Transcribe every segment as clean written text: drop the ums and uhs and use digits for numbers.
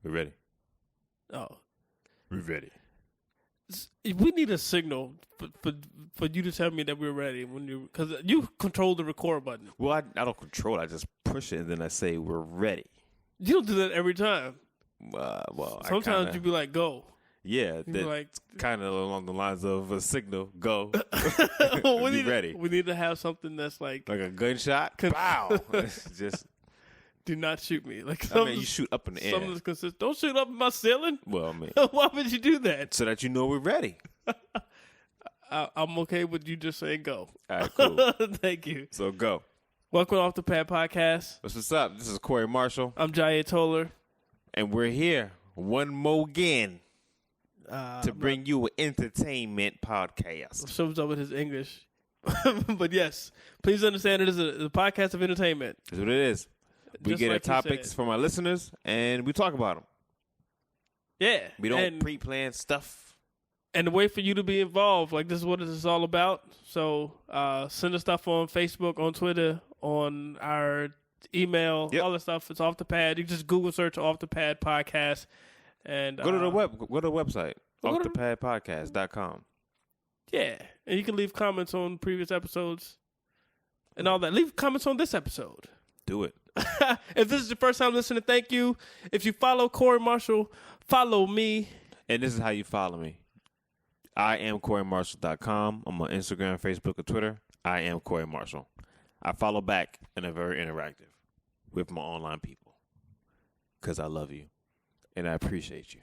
We ready? Oh. We ready. We need a signal for you to tell me that we're ready because you control the record button. Well, I don't control it. I just push it and then I say we're ready. You don't do that every time. Well, sometimes you be like, go. Yeah, that's like, kind of along the lines of a signal. Go. Be ready. We need to have something that's like a gunshot. Pow. Just do not shoot me. Like you shoot up in the air. Something that's consistent. Don't shoot up in my ceiling. Well, I mean, why would you do that? So that you know we're ready. I'm okay with you just saying go. All right, cool. Thank you. So go. Welcome to Off the Pad Podcast. What's up? This is Corey Marshall. I'm Jaya Toller. And we're here one more again to bring you an entertainment podcast. Shows up with his English. But yes, please understand it is a podcast of entertainment. That's what it is. We Just get like topics from our listeners and we talk about them. Yeah. We don't pre-plan stuff. And the way for you to be involved, like this is what this is all about. So send us stuff on Facebook, on Twitter, on our email, all that stuff. It's Off the Pad. You just Google search Off the Pad Podcast. And go to the website, offthepadpodcast.com. Yeah. And you can leave comments on previous episodes and all that. Leave comments on this episode. Do it. If this is your first time listening, thank you. If you follow Corey Marshall, follow me. And this is how you follow me. I am CoreyMarshall.com. I'm on Instagram, Facebook, or Twitter. I am Corey Marshall. I follow back and I'm very interactive with my online people because I love you and I appreciate you.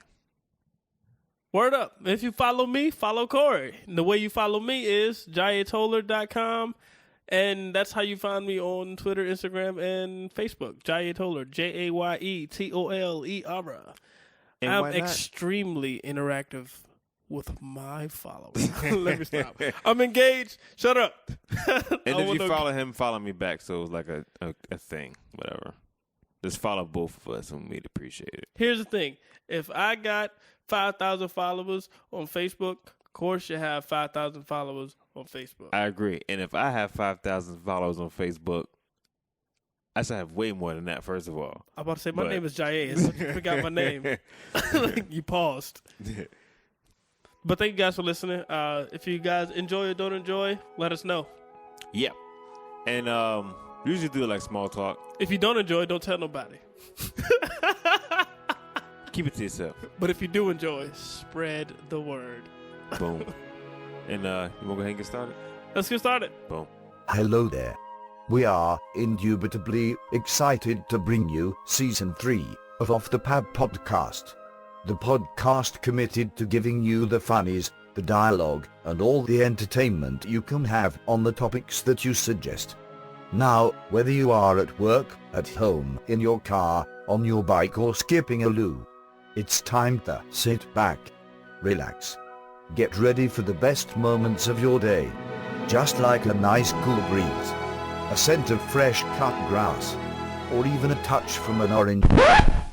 Word up. If you follow me, follow Corey. And the way you follow me is jayatoller.com. And that's how you find me on Twitter, Instagram, and Facebook. Jaya Toller, JAYETOLER. I'm extremely interactive with my followers. Let me stop. I'm engaged. Shut up. And if you follow him, follow me back. So it's like a thing, whatever. Just follow both of us and we'd appreciate it. Here's the thing. If I got 5,000 followers on Facebook, of course you have 5,000 followers on Facebook. I agree. And if I have 5,000 followers on Facebook, I should have way more than that, first of all. I'm about to say, my name is Jaya. So you forgot my name. You paused. But thank you guys for listening. If you guys enjoy or don't enjoy, let us know. Yeah. And usually do like small talk. If you don't enjoy, don't tell nobody. Keep it to yourself. But if you do enjoy, spread the word. Boom. And you want to go ahead and get started? Let's get started. Boom. Hello there. We are indubitably excited to bring you Season 3 of Off the Pad Podcast. The podcast committed to giving you the funnies, the dialogue, and all the entertainment you can have on the topics that you suggest. Now, whether you are at work, at home, in your car, on your bike, or skipping a loo, it's time to sit back, relax, get ready for the best moments of your day. Just like a nice cool breeze, a scent of fresh cut grass, or even a touch from an orange.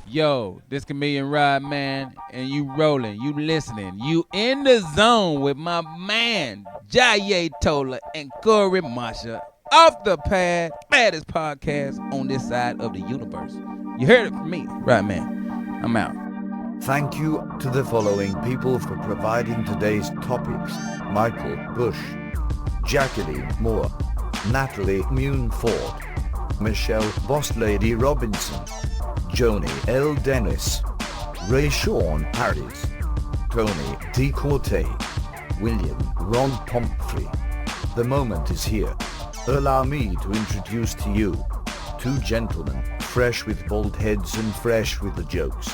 Yo, this Chameleon Rod Man, and you rolling, you listening, you in the zone with my man, Jaya Toller and Corey Marshall, Off the Pad, baddest podcast on this side of the universe. You heard it from me, right, man? I'm out. Thank you to the following people for providing today's topics: Michael Bush, Jacqueline Moore, Natalie Munford, Michelle Boss Lady Robinson, Joni L. Dennis, Ray Sean Harris, Tony T. Corte, William Ron Pomfrey. The moment is here. Allow me to introduce to you two gentlemen, fresh with bald heads and fresh with the jokes.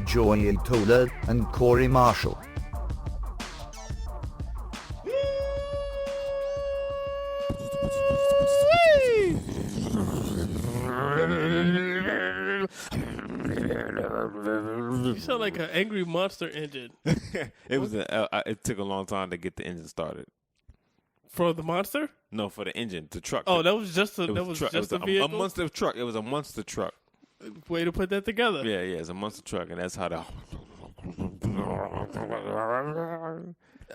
Jaya Toller and Corey Marshall. You sound like an angry monster engine. It took a long time to get the engine started. For the monster? No, for the engine, the truck. Oh, that was just a vehicle? A monster truck. It was a monster truck. Way to put that together. Yeah, it's a monster truck, and that's how the...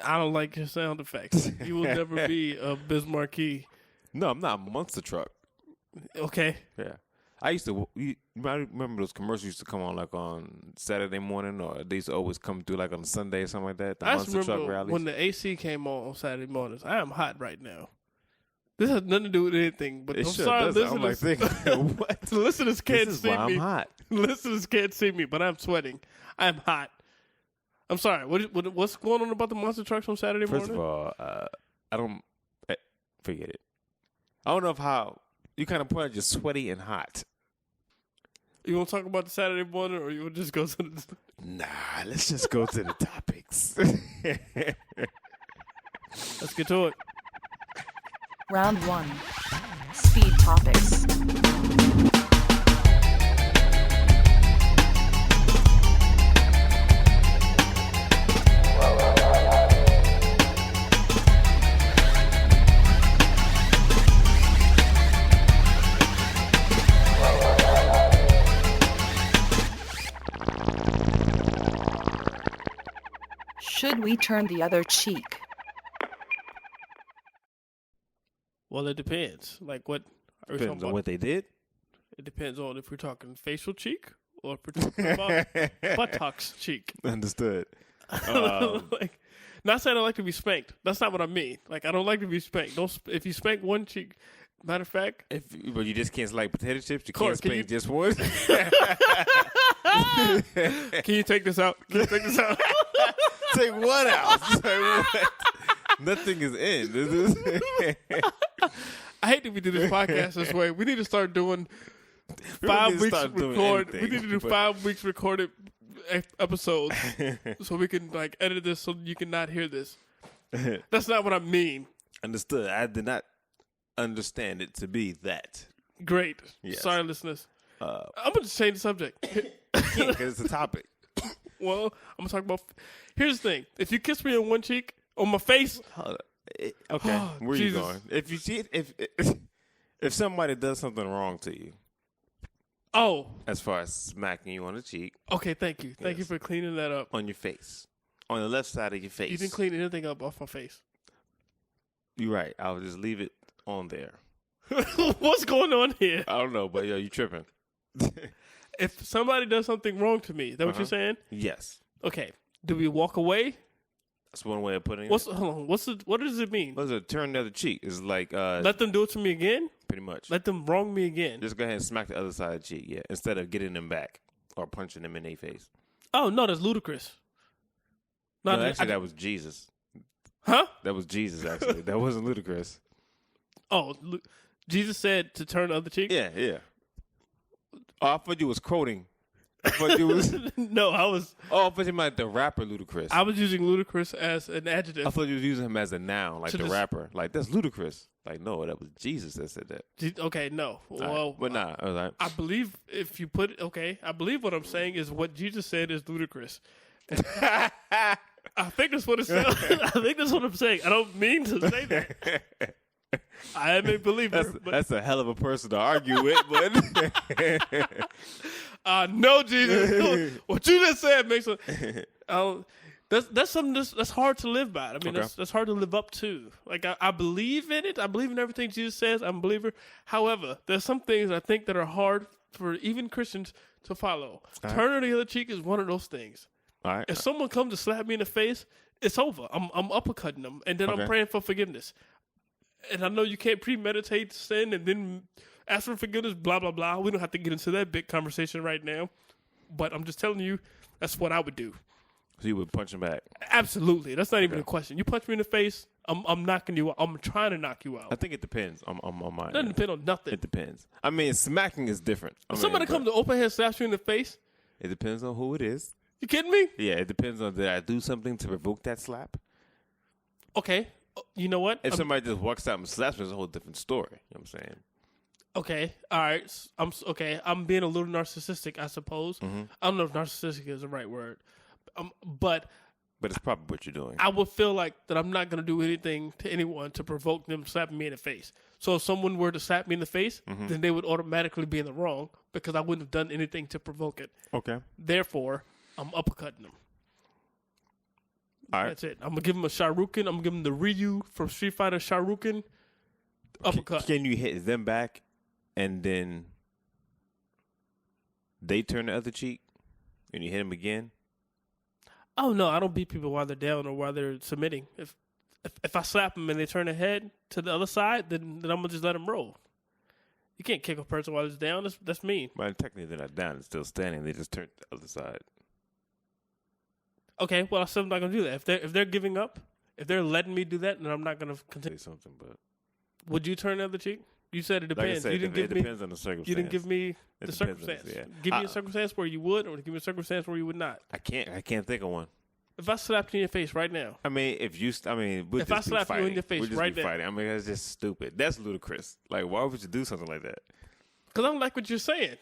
I don't like your sound effects. You will never be a Bismarcky. No, I'm not a monster truck. Okay. Yeah. I used to. I remember those commercials used to come on like on Saturday morning, or they used to always come through like on Sunday or something like that. The I just monster truck remember rallies. when the AC came on Saturday mornings. I am hot right now. This has nothing to do with anything, but It I'm sure sorry, doesn't. I'm listeners. like thinking, what? Listeners can't This is see why me. I'm hot. Listeners can't see me, but I'm sweating. I'm hot. I'm sorry. What's going on about the monster trucks on Saturday First morning? of all, I don't forget it. I don't know how you kind of pointed. You're sweaty and hot. You want to talk about the Saturday morning, or you want to just go to the... Nah, let's just go to the topics. Let's get to it. Round 1. Speed topics. Should we turn the other cheek? Well, it depends. Like what are we talking Depends on about? what they did. It depends on if we're talking facial cheek or if we're talking about buttocks cheek. Understood. Like, not saying I like to be spanked. That's not what I mean. Like, I don't like to be spanked. If you spank one cheek, matter of fact, But you just can't like potato chips. You Corey, can't can spank you- just one. can you take this out? Can you take this out? Take one out. It's like, what? Nothing is in. This is I hate that we do this podcast this way. We need to start doing We don't 5 need to weeks start doing record. anything, We need to do but- 5 weeks recorded episodes so we can like edit this so you can not hear this. That's not what I mean. Understood. I did not understand it to be that. Great. Yes. Sorry, listeners. Uh, I'm gonna just change the subject. Because it's a topic. Well, I'm gonna talk about. Here's the thing: if you kiss me on one cheek, on my face, Hold up. Okay, Oh, where Jesus. you going? If you see if somebody does something wrong to you, oh, as far as smacking you on the cheek, okay. Thank you Yes. for cleaning that up. on your face, on the left side of your face, You didn't clean anything up off my face. You're right. I'll just leave it on there. What's going on here? I don't know, but yo, you tripping? If somebody does something wrong to me, is that what you're saying? Yes, Okay. Do we walk away? that's one way of putting it. Hold on. What does it mean? What's it? Turn the other cheek. It's like Let them do it to me again? pretty much. Let them wrong me again? Just go ahead and smack the other side of the cheek, yeah, instead of getting them back or punching them in their face. Oh no, that's ludicrous. Not No, actually, that was Jesus. huh? That was Jesus, actually. That wasn't ludicrous. Oh, Jesus said to turn the other cheek. Yeah, yeah. Oh, I thought you was quoting. I thought you was. No, I was I thought you meant the rapper Ludacris. using ludicrous as an adjective. I thought you was using him as a noun, like To the just- rapper. Like that's ludicrous. Like no, that was Jesus that said that. Okay, no. All right. Well, but nah, I was like, I believe if you put it, okay, I believe what I'm saying is what Jesus said is ludicrous. I think that's what it sounds. I think that's what I'm saying. I don't mean to say that. I am a believer, but that's a hell of a person to argue with, but no, Jesus. What you just said makes a. That's something that's hard to live by. I mean, Okay. that's hard to live up to. Like I believe in it. I believe in everything Jesus says. I'm a believer. However, there's some things I think that are hard for even Christians to follow. Turning the other cheek is one of those things. all right. If someone comes to slap me in the face, it's over. I'm uppercutting them, and then Okay. I'm praying for forgiveness. And I know you can't premeditate sin and then ask for forgiveness, blah, blah, blah. We don't have to get into that big conversation right now. But I'm just telling you, that's what I would do. So you would punch him back. Absolutely. That's not even Okay. a question. You punch me in the face, I'm knocking you out. I'm trying to knock you I out. think it depends on my It doesn't depend on nothing. It depends. I mean, smacking is different. If somebody comes to open hand slaps you in the face, It depends on who it is. you kidding me? Yeah, it depends on did I do something to provoke that slap. Okay. You know what? If somebody just walks out and slaps me, it's a whole different story. You know what I'm saying? Okay, all right. Okay. I'm being a little narcissistic, I suppose. Mm-hmm. I don't know if narcissistic is the right word, but But it's probably what you're doing. I would feel like that I'm not going to do anything to anyone to provoke them slapping me in the face. So if someone were to slap me in the face, Mm-hmm. then they would automatically be in the wrong because I wouldn't have done anything to provoke it. Okay. Therefore, I'm uppercutting them. All right. That's it. I'm gonna give him a Sharukan. I'm gonna give him the Ryu from Street Fighter Sharukan uppercut. Can you hit them back and then they turn the other cheek and you hit them again. Oh no, I don't beat people while they're down or while they're submitting. If I slap them and they turn their head to the other side, then I'm gonna just let them roll. You can't kick a person while it's down. That's mean. Well, technically they're not down; they're still standing. They just turn to the other side. Okay, well, I'm still not gonna do that. If they're giving up, if they're letting me do that, then I'm not gonna continue. Say something, but Would you turn the other cheek? You said it like I depends. said, you didn't it give me. depends on the circumstance. You didn't give me It the depends on circumstance. this, yeah. Give me a circumstance where you would, or give me a circumstance where you would not. I can't think of one. If I slapped you in your face right now, I mean, we'd If I just be slap you in fighting. your face We'd just right be now. fighting. I mean, that's just stupid. That's ludicrous. Like, why would you do something like that? because I don't like what you're saying.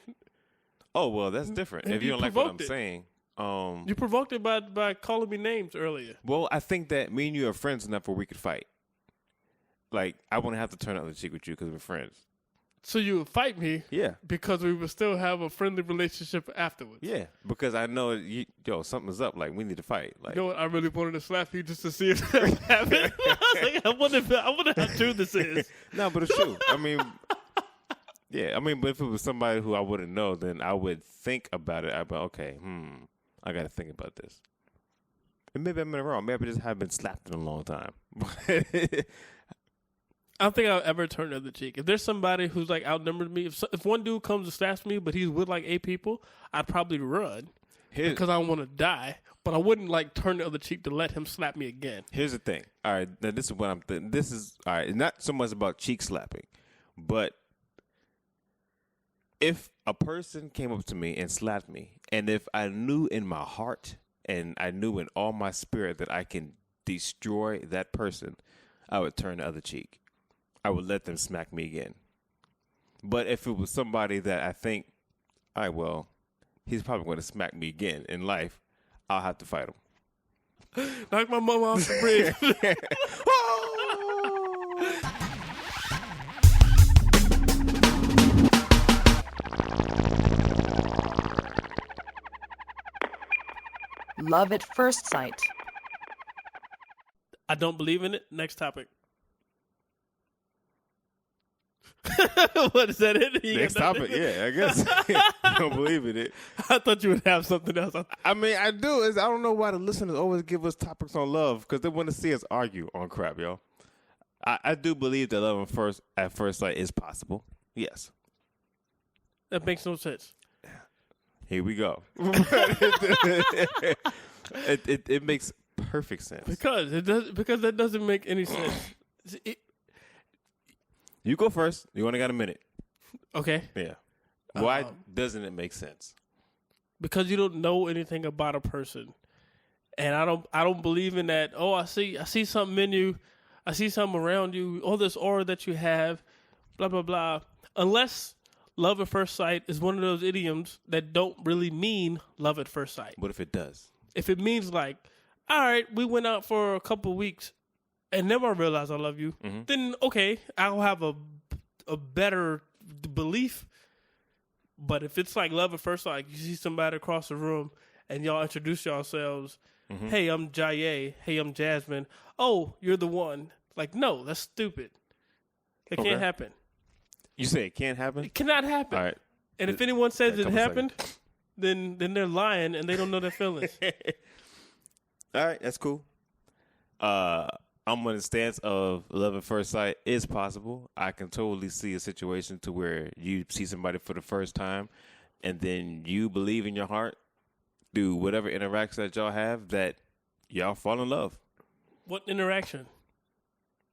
Oh well, that's different. And If you you don't like what I'm provoked it. saying, You provoked it by calling me names earlier. well, I think that me and you are friends enough where we could fight. Like, I wouldn't have to turn the other cheek with you because we're friends. So you would fight me Yeah. because we would still have a friendly relationship afterwards. Yeah, because I know, something's up. Like, we need to fight. Like, You know what? I really wanted to slap you just to see if that happened. I was like, I wonder how true this is. no, but it's true. I mean, yeah. I mean, but if it was somebody who I wouldn't know, then I would think about it. I'd be okay. I got to think about this. And maybe I'm in the wrong. Maybe I just haven't been slapped in a long time. I don't think I'll ever turn the other cheek. If there's somebody who's like outnumbered me, if one dude comes and slaps me, but he's with like 8 people, I'd probably run because I don't want to die. But I wouldn't like turn the other cheek to let him slap me again. Here's the thing. All right, now this is what I'm thinking. This is all right. Not so much about cheek slapping, but if a person came up to me and slapped me, and if I knew in my heart and I knew in all my spirit that I can destroy that person, I would turn the other cheek. I would let them smack me again. But if it was somebody that I think, all right, well, he's probably going to smack me again in life, I'll have to fight him. Knock my mama off the bridge. Love at first sight. I don't believe in it. Next topic. What is that? It? Next topic, yeah, I guess. I don't believe in it. I thought you would have something else. I mean, I do. I don't know why the listeners always give us topics on love because they want to see us argue on crap, yo. I do believe that love at first sight is possible. Yes. That makes no sense. Here we go. It makes perfect sense. Because that doesn't make any sense. You go first. You only got a minute. Okay. Yeah. Why doesn't it make sense? Because you don't know anything about a person. And I don't believe in that. Oh, I see something in you. I see something around you. All this aura that you have, blah blah blah. Unless love at first sight is one of those idioms that don't really mean love at first sight. What if it does? If it means like, all right, we went out for a couple of weeks and then I realize I love you, then okay, I'll have a better belief. But if it's like love at first sight, you see somebody across the room and y'all introduce yourselves. Hey, I'm Jaye. Hey, I'm Jasmine. Oh, you're the one. Like, no, that's stupid. It can't happen. You say it can't happen? It cannot happen. All right. And if anyone says it couple happened, then they're lying and they don't know their feelings. All right, that's cool. I'm on the stance of love at first sight is possible. I can totally see a situation to where you see somebody for the first time and then you believe in your heart through whatever interaction that y'all have that y'all fall in love. What interaction?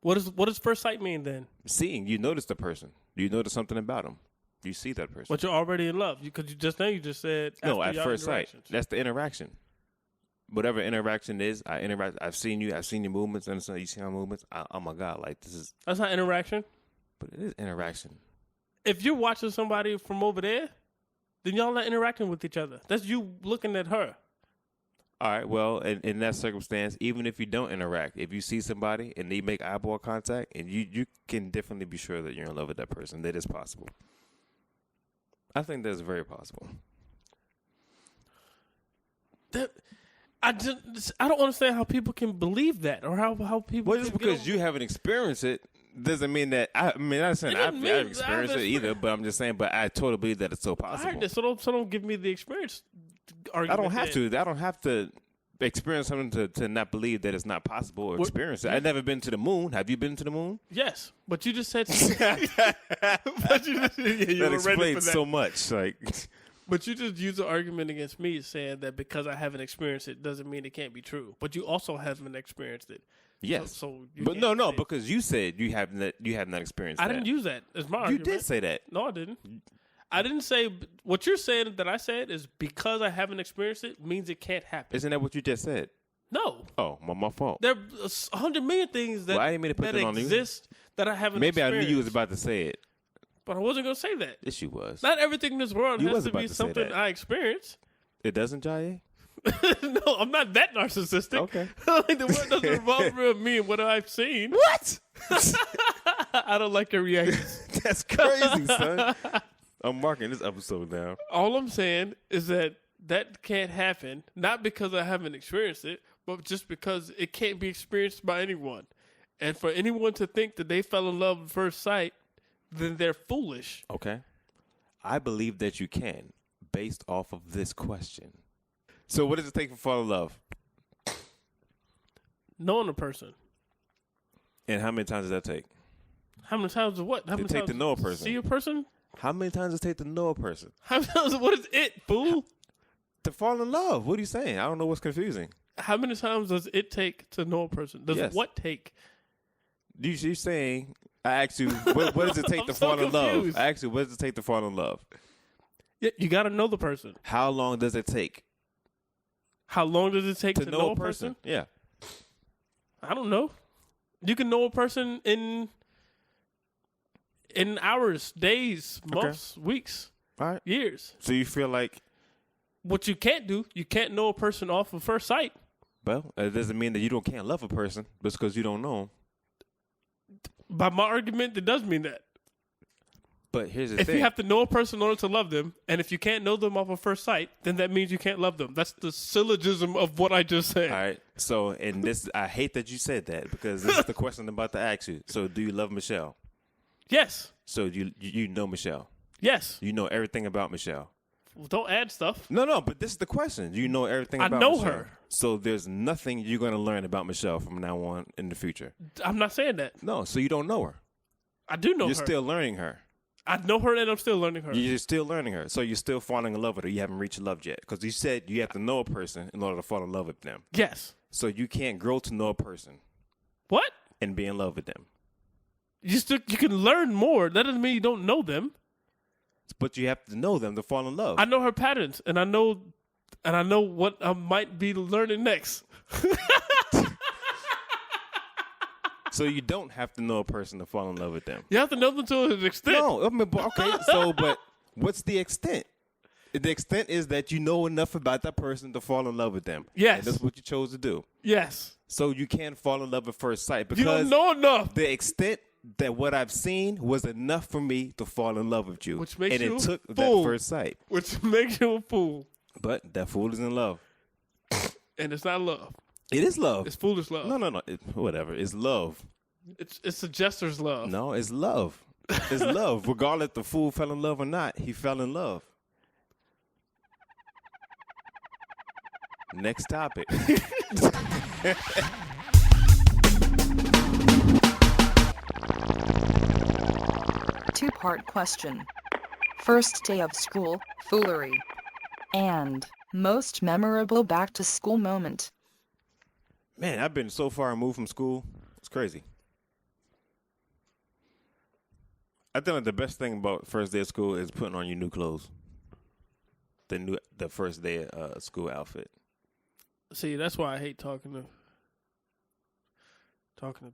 What does first sight mean then? Seeing, you notice the person. You notice something about them. You see that person. But you're already in love. Because you just said no, after at y'all first sight. interactions. That's the interaction. Whatever interaction is, I've seen you. I've seen your movements. And you see my movements. Oh my God, like this is. That's not interaction. But it is interaction. If you're watching somebody from over there, then y'all not interacting with each other. That's you looking at her. All right. Well, in that circumstance, even if you don't interact, if you see somebody and they make eyeball contact, and you can definitely be sure that you're in love with that person. That is possible. I think that's very possible. I don't understand how people can believe that or how people. Well, just because you haven't experienced it doesn't mean that. I mean, I'm not saying I've mean experienced I've it either, but I'm just saying. But I totally believe that it's so I possible. heard this, so don't give me the experience argument. I don't have to. I don't have to experience something to not believe that it's not possible or experience it. I've never been to the moon. Have you been to the moon? Yes, but you just said. But you just, you That were ready for explains that. so much. Like, But you just use the argument against me saying that because I haven't experienced it doesn't mean it can't be true. But you also haven't experienced it. yes, So you but can't no, say- because you said you have not experienced. I that. didn't use that as my You argument. did say that. No, I didn't. I didn't say what you're saying that I said is because I haven't experienced it means it can't happen. Isn't that what you just said? No. Oh, my fault. There are 100 million things that, Well, I didn't mean to put that that on you. exist that I haven't Maybe I experienced. knew you was about to say it. But I wasn't going to say that. Yes, you was. Not everything in this world You has was to about be to say something that. I experience. It doesn't, Jay? No, I'm not that narcissistic. Okay. Like the world doesn't revolve around me and what I've seen. What? I don't like your reaction. That's crazy, son. I'm marking this episode down. All I'm saying is that can't happen, not because I haven't experienced it, but just because it can't be experienced by anyone. And for anyone to think that they fell in love at first sight, then they're foolish. Okay. I believe that you can, based off of this question. So what does it take to fall in love? Knowing a person. And how many times does that take? How many times of what? How many take times to know a person. See a person? How many times does it take to know a person? How many times? What is it, fool? To fall in love. What are you saying? I don't know what's confusing. How many times does it take to know a person? Does Yes. what take? You're saying, I asked you, what does it take I'm to so fall in love? confused. I asked you, what does it take to fall in love? Yeah, you got to know the person. How long does it take How long does it take to know a person? Yeah. I don't know. You can know a person in hours, days, months, weeks, All right. years. So you feel like, What you can't do, you can't know a person off of first sight. well, it doesn't mean that you can't love a person just because you don't know them. By my argument, it does mean that. But here's the If thing. you have to know a person in order to love them, and if you can't know them off of first sight, then that means you can't love them. That's the syllogism of what I just said. All right. So, and this, I hate that you said that because this is the question I'm about to ask you. So, do you love Michelle? Yes. So, you know Michelle? Yes. You know everything about Michelle? Well, don't add stuff. No, but this is the question. You know everything I about know Michelle. her. So, there's nothing you're going to learn about Michelle from now on in the future. I'm not saying that. No, so you don't know her. I do know You're her. still learning her. I know her and I'm still learning her. You're still learning her. So, you're still falling in love with her. You haven't reached love yet. Because you said you have to know a person in order to fall in love with them. Yes. So, you can't grow to know a person What? and be in love with them. You can learn more. That doesn't mean you don't know them. But you have to know them to fall in love. I know her patterns, and I know what I might be learning next. So you don't have to know a person to fall in love with them. You have to know them to an extent. No, I mean, okay. But what's the extent? The extent is that you know enough about that person to fall in love with them. Yes. And that's what you chose to do. Yes. So you can't fall in love at first sight You because don't know enough. the extent that what I've seen was enough for me to fall in love with you. Which makes and you it a took fool. that first sight. Which makes you a fool. But that fool is in love. And it's not love. It is love. It's foolish love. No. Whatever. It's love. It's a jester's love. No, it's love. It's love. Regardless if the fool fell in love or not, he fell in love. Next topic. Two-part question. First day of school, foolery. And most memorable back-to-school moment. Man, I've been so far removed from school. It's crazy. I think like the best thing about first day of school is putting on your new clothes. The first day school outfit. See, that's why I hate talking to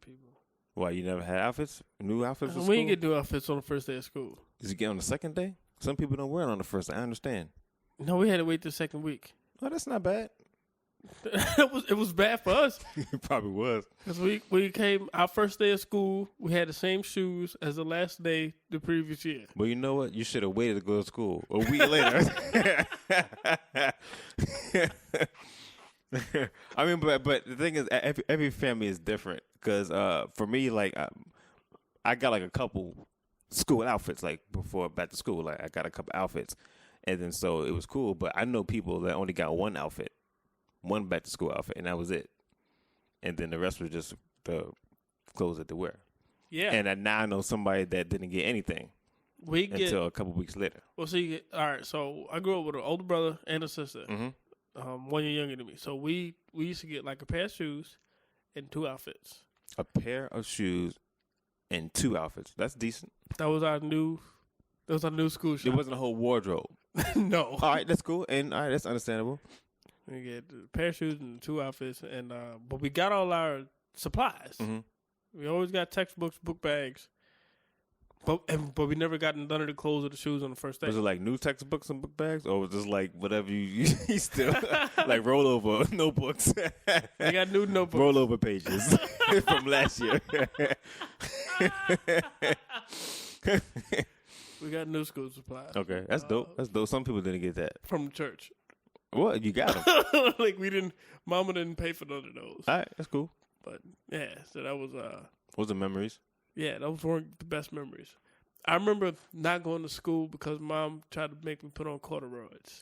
people. Why, you never had outfits? New outfits for We school? ain't get new outfits on the first day of school. Did you get on the second day? Some people don't wear it on the first day. I understand. No, we had to wait the second week. Oh, that's not bad. It was bad for us It probably was. because we came our first day of school. We had the same shoes as the last day the previous year. Well, you know what? You should have waited to go to school a week later. I mean, but the thing is, every family is different. Because for me, like I got like a couple school outfits like before back to school. Like I got a couple outfits, and then so it was cool. But I know people that only got one outfit, one back to school outfit, and that was it. And then the rest was just the clothes that they wear. Yeah. And now I know somebody that didn't get anything until a couple weeks later. Well, see, all right. So I grew up with an older brother and a sister, 1 year younger than me. So we used to get like a pair of shoes and 2 outfits. A pair of shoes and 2 outfits. That's decent. That was our new school shoe. It wasn't a whole wardrobe. No. All right, that's cool. And all right, that's understandable. We get a pair of shoes and 2 outfits, and but we got all our supplies. Mm-hmm. We always got textbooks, book bags, but we never got none of the clothes or the shoes on the first day. Was it like new textbooks and book bags, or was it just like whatever you still like rollover notebooks? We got new notebooks, rollover pages from last year. We got new school supplies. Okay, that's dope. That's dope. Some people didn't get that from the church. What you got them? Like Mama didn't pay for none of those. All right, that's cool. But yeah, so that was What's the memories? Yeah, that was one of the best memories. I remember not going to school because Mom tried to make me put on corduroys.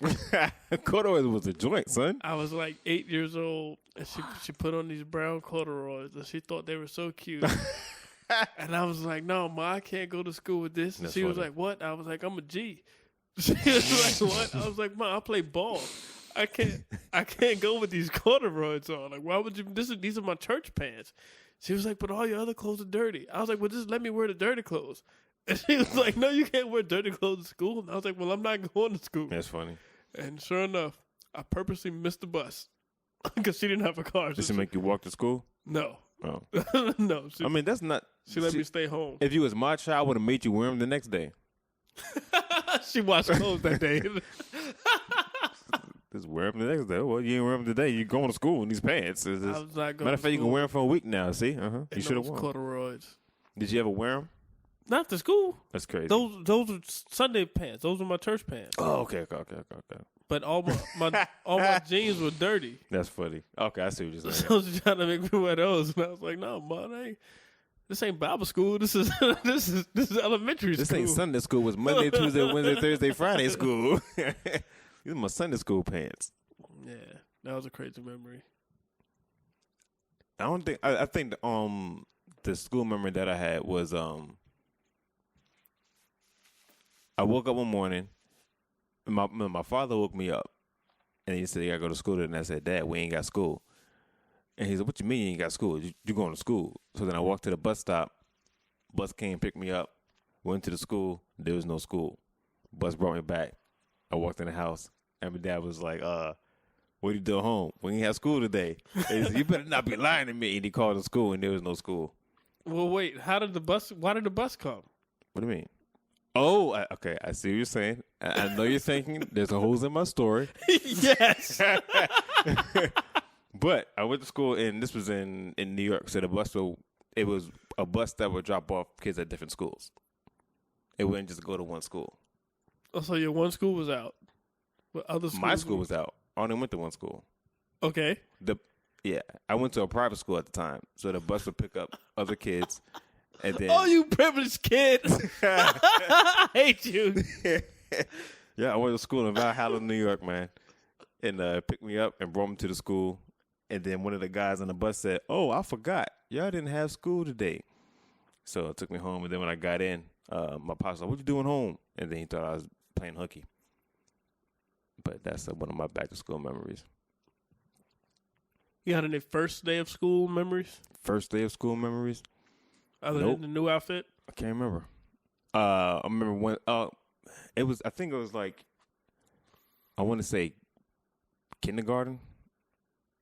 Corduroys was a joint, son. I was like 8 years old, and she put on these brown corduroys, and she thought they were so cute. And I was like, "No, Ma, I can't go to school with this." And she was like, "What?" I was like, "I'm a G." She was like, "What?" I was like, "Ma, I play ball. I can't go with these corduroys on. Like, why would you? These are my church pants." She was like, "But all your other clothes are dirty." I was like, "Well, just let me wear the dirty clothes." And she was like, "No, you can't wear dirty clothes to school." And I was like, "Well, I'm not going to school." That's funny. And sure enough, I purposely missed the bus because she didn't have a car. Did she make you walk to school? No. Oh. No. I mean, that's not. She let me stay home. If you was my child, I would have made you wear them the next day. She washed clothes that day. Just wear them the next day. Well, you didn't wear them today. You going to school in these pants. I was not going matter of fact, you can wear them for a week now. See, you should have worn corduroys. Did you ever wear them? Not to school. That's crazy. Those are Sunday pants. Those are my church pants. Oh, okay. But all my jeans were dirty. That's funny. Okay, I see what you're saying. So she tried to make me wear those, and I was like, "No, Ma, this ain't Bible school. This is this is elementary school. This ain't Sunday school. It was Monday, Tuesday, Wednesday, Thursday, Friday school. These are my Sunday school pants. Yeah, that was a crazy memory. I don't think. I think the school memory that I had was I woke up one morning. And my father woke me up, and he said, "You gotta go to school today." And I said, "Dad, we ain't got school." And he said, "What you mean you ain't got school? You going to school?" So then I walked to the bus stop. Bus came, picked me up, went to the school. There was no school. Bus brought me back. I walked in the house, and my dad was like, what do you do at home? We ain't have school today. He said, "You better not be lying to me." And he called the school, and there was no school. Well, wait. Why did the bus come? What do you mean? Oh, okay. I see what you're saying. I know you're thinking there's a holes in my story. Yes. But I went to school, and this was in New York. So it was a bus that would drop off kids at different schools. It wouldn't just go to one school. Oh, so your one school was out. But other schools My school was out. I only went to one school. Okay. I went to a private school at the time. So the bus would pick up other kids. And then, oh, you privileged kids. I hate you. Yeah, I went to school in Valhalla, New York, man. And picked me up and brought me to the school. And then one of the guys on the bus said, "Oh, I forgot. Y'all didn't have school today." So it took me home. And then when I got in, my pops was like, "What you doing home?" And then he thought I was playing hooky. But that's one of my back-to-school memories. You had any first day of school memories? First day of school memories? Other than the new outfit? I can't remember. I remember when I think it was like, I want to say kindergarten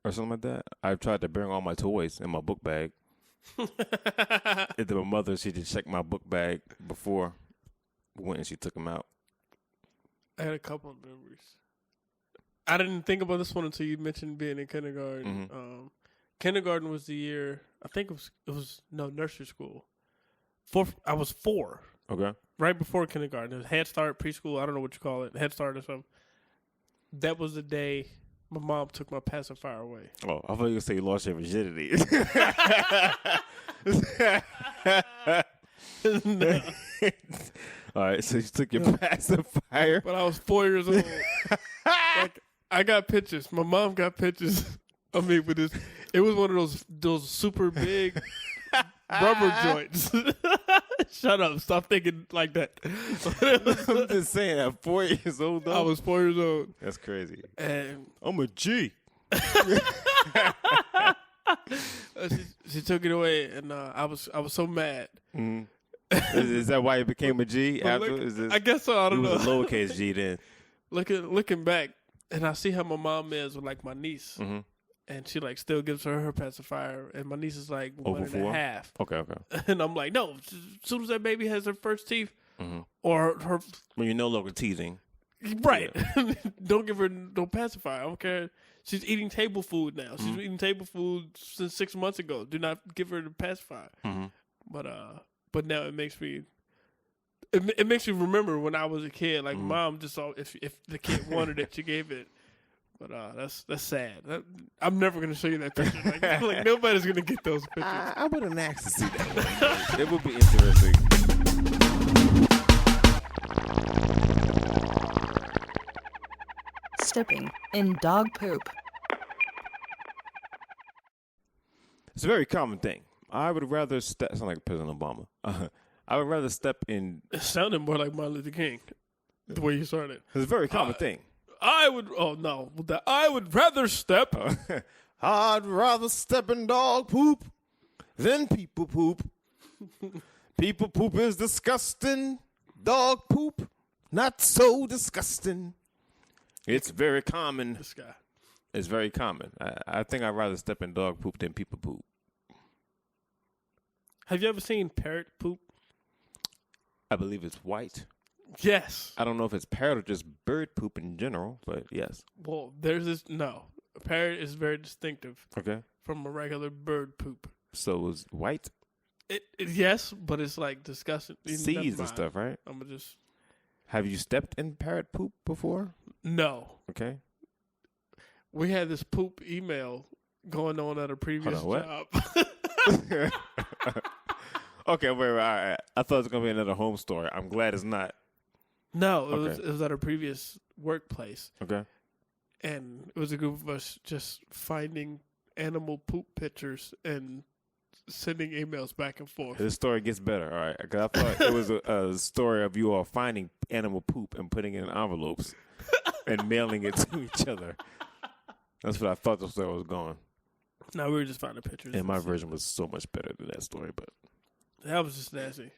or something like that. I tried to bring all my toys in my book bag. And then my mother, she just checked my book bag before we went, and she took them out. I had a couple of memories. I didn't think about this one until you mentioned being in kindergarten. Mm-hmm. Kindergarten was the year, I think it was nursery school. I was 4. Okay. Right before kindergarten. It was Head Start, preschool, I don't know what you call it, Head Start or something. That was the day my mom took my pacifier away. Oh, I thought you were going to say you lost your virginity. No. All right, so you took your pacifier. But I was 4 years old. Like, I got pictures. My mom got pictures of me with this. It was one of those super big rubber joints. Shut up. Stop thinking like that. I'm just saying, at 4 years old, though. I was 4 years old. That's crazy. And I'm a G. she took it away, and I was so mad. Mm. Is that why you became a G after? I guess so. I don't know. You was a lowercase G then. Looking back, and I see how my mom is with like my niece, Mm-hmm. and she like still gives her pacifier, and my niece is like Over 1.5. Okay. And I'm like, no. As soon as that baby has her first teeth, Mm-hmm. or her When you're no longer teething. right, don't give her no pacifier. I don't care. She's eating table food now. She's eating table food since 6 months ago. Do not give her the pacifier. Mm-hmm. But now it makes me. It makes me remember when I was a kid. Like mom just saw if the kid wanted it, she gave it. But that's sad. I'm never gonna show you that picture. Like nobody's gonna get those pictures. I wouldn't ask to see that. It would be interesting. Stepping in dog poop. It's a very common thing. I would rather step. Sound like President Obama. I would rather step in. It sounded more like Martin Luther King, the way you started. It's a very common thing. I would. Oh no! I would rather step. I'd rather step in dog poop than people poop. People poop is disgusting. Dog poop, not so disgusting. It's very common. This guy. It's very common. I think I'd rather step in dog poop than people poop. Have you ever seen parrot poop? I believe it's white. Yes. I don't know if it's parrot or just bird poop in general, but yes. Well, there's this. No, a parrot is very distinctive Okay. from a regular bird poop. So it's white? Yes, but it's like disgusting. Seeds and stuff, right? I'm gonna just. Have you stepped in parrot poop before? No. Okay. We had this poop email going on at a previous Hold on, job. Okay, wait, all right. I thought it was going to be another home story. I'm glad it's not. No, Okay. it was at a previous workplace. Okay. And it was a group of us just finding animal poop pictures and sending emails back and forth. This story gets better, all right? Because I thought it was a story of you all finding animal poop and putting it in envelopes and mailing it to each other. That's what I thought the story was going. No, we were just finding pictures. And my version was so much better than that story, but. That was just nasty.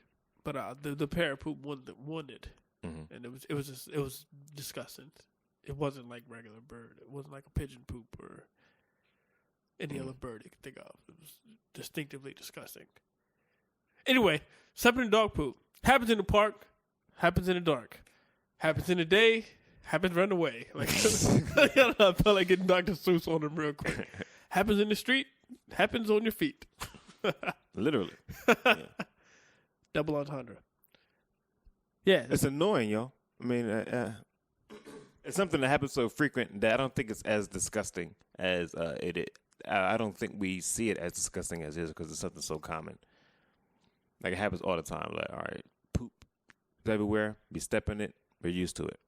But the parrot poop won it. Mm-hmm. And it was disgusting. It wasn't like regular bird. It wasn't like a pigeon poop or any other bird you could think of. It was distinctively disgusting. Anyway, stepping in dog poop. Happens in the park, happens in the dark. Happens in the day, happens run away. Like I felt like getting Dr. Seuss on them real quick. Happens in the street, happens on your feet. Literally. Yeah. Double entendre. Yeah. It's annoying, yo. I mean, it's something that happens so frequent that I don't think it's as disgusting as it is. I don't think we see it as disgusting as it is because it's something so common. Like, it happens all the time. Like, all right, poop is everywhere. Be stepping it. We're used to it.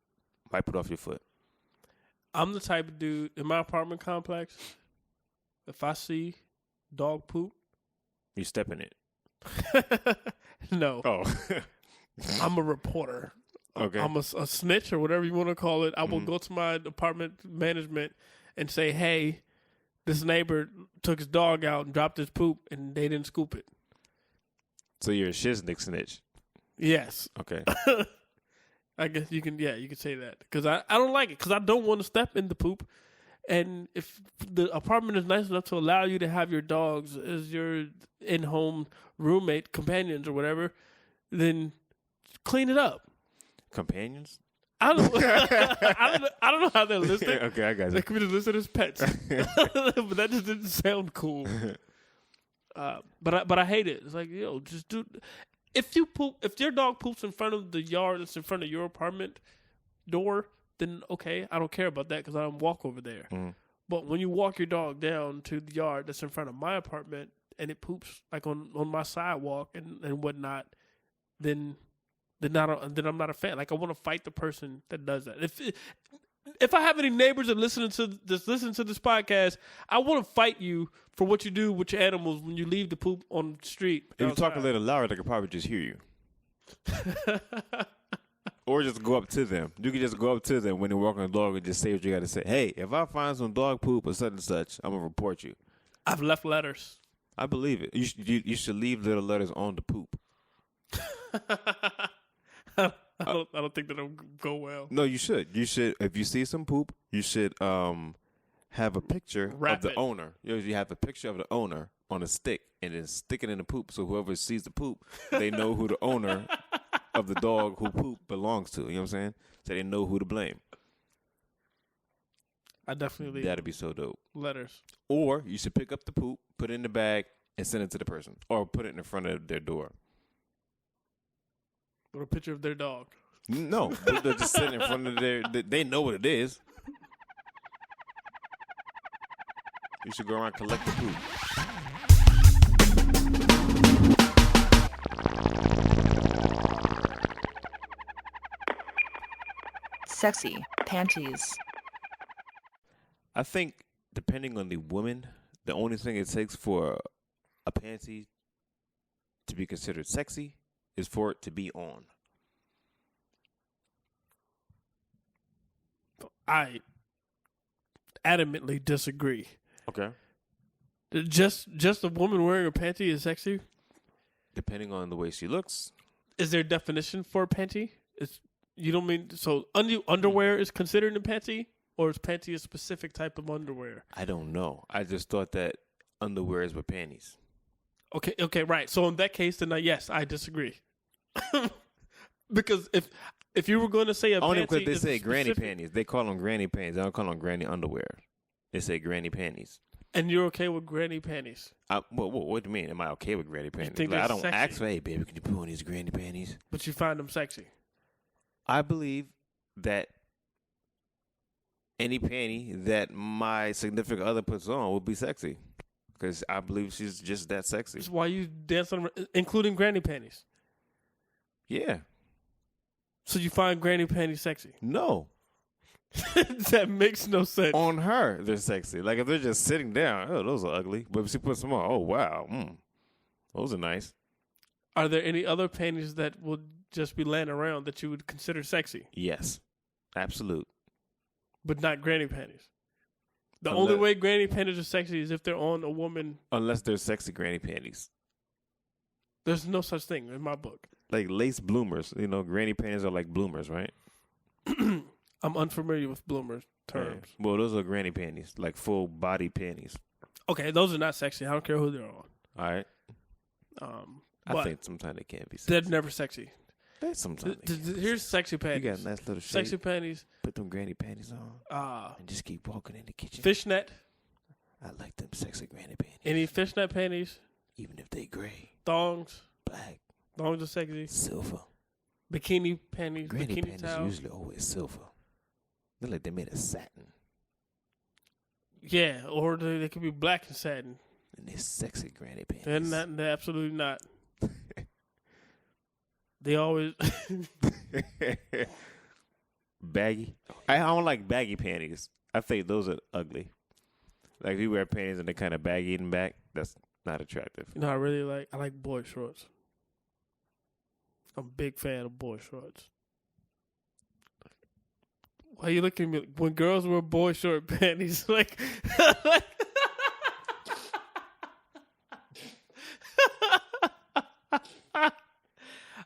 Wipe it off your foot. I'm the type of dude in my apartment complex, if I see dog poop, You stepping it. no. Oh. I'm a reporter. Okay. I'm a snitch or whatever you want to call it. I will go to my apartment management and say, hey, this neighbor took his dog out and dropped his poop and they didn't scoop it. So you're a shiznick snitch. Yes. Okay. I guess you can say that. Because I don't like it. Because I don't want to step in the poop. And if the apartment is nice enough to allow you to have your dogs as your in-home roommate, companions or whatever, then clean it up. Companions? I don't know how they're listed. Okay, I got They you. could be listed as pets, but that just didn't sound cool. But I hate it. It's like, yo, just do. If your dog poops in front of the yard that's in front of your apartment door, then okay, I don't care about that because I don't walk over there. Mm. But when you walk your dog down to the yard that's in front of my apartment and it poops like on my sidewalk and whatnot, then I'm not a fan. Like I want to fight the person that does that. If I have any neighbors that listen to this podcast, I want to fight you for what you do with your animals when you leave the poop on the street. If you talk a little louder, they could probably just hear you. Or just go up to them. You can just go up to them when they're walking the dog and just say what you got to say. Hey, if I find some dog poop or such and such, I'm going to report you. I've left letters. I believe it. You should leave little letters on the poop. I don't think that'll go well. No, you should. You should. If you see some poop, you should have a picture of the owner. You have a picture of the owner on a stick and then stick it in the poop. So whoever sees the poop, they know who the owner of the dog who poop belongs to. You know what I'm saying? So they know who to blame. I definitely That'd be so dope. Letters. Or you should pick up the poop, put it in the bag, and send it to the person. Or put it in front of their door. With a picture of their dog. No, they're just sitting in front of they know what it is. You should go around and collect the poop. Sexy panties. I think depending on the woman, the only thing it takes for a panty to be considered sexy is for it to be on. I adamantly disagree. Okay. Just a woman wearing a panty is sexy? Depending on the way she looks. Is there a definition for a panty? You don't mean so underwear is considered a panty, or is panty a specific type of underwear? I don't know. I just thought that underwear is with panties. Okay, right. So in that case, then yes, I disagree. Because if you were going to say a only panty, because they say granny panties. They call them granny panties. They don't call them granny underwear. They say granny panties. And you're okay with granny panties? What do you mean? Am I okay with granny panties? think Like, I they're don't sexy? ask for, hey, baby, can you put on these granny panties? But you find them sexy? I believe that any panty that my significant other puts on will be sexy. Because I believe she's just that sexy. That's why you dance on them, including granny panties. Yeah. So you find granny panties sexy? No. That makes no sense. On her, they're sexy. Like if they're just sitting down, oh, those are ugly. But if she puts them on, oh, wow. Those are nice. Are there any other panties that would just be laying around that you would consider sexy? Yes. Absolute. But not granny panties? The only way granny panties are sexy is if they're on a woman. Unless they're sexy granny panties. There's no such thing in my book. Like lace bloomers. You know, granny panties are like bloomers, right? I'm unfamiliar with bloomer terms. Yeah. Well, those are granny panties, like full body panties. Okay, those are not sexy. I don't care who they're on. All right. I think sometimes they can be sexy. They're never sexy. Sometimes here's sexy panties. You got a nice little shape. Sexy panties. Put them granny panties on. And just keep walking in the kitchen. Fishnet. I like them sexy granny panties. Any fishnet panties? Even if they gray. Thongs. Black. Thongs are sexy. Silver. Bikini panties. Granny bikini panties towels. usually always silver. They're like they made of satin. Yeah, or they could be black and satin. And they're sexy granny panties. They're absolutely not. They always baggy. I don't like baggy panties. I think those are ugly. Like if you wear panties and they're kind of baggy in the back, that's not attractive. You know, I like boy shorts. I'm a big fan of boy shorts. Why are you looking at me? When girls wear boy short panties, like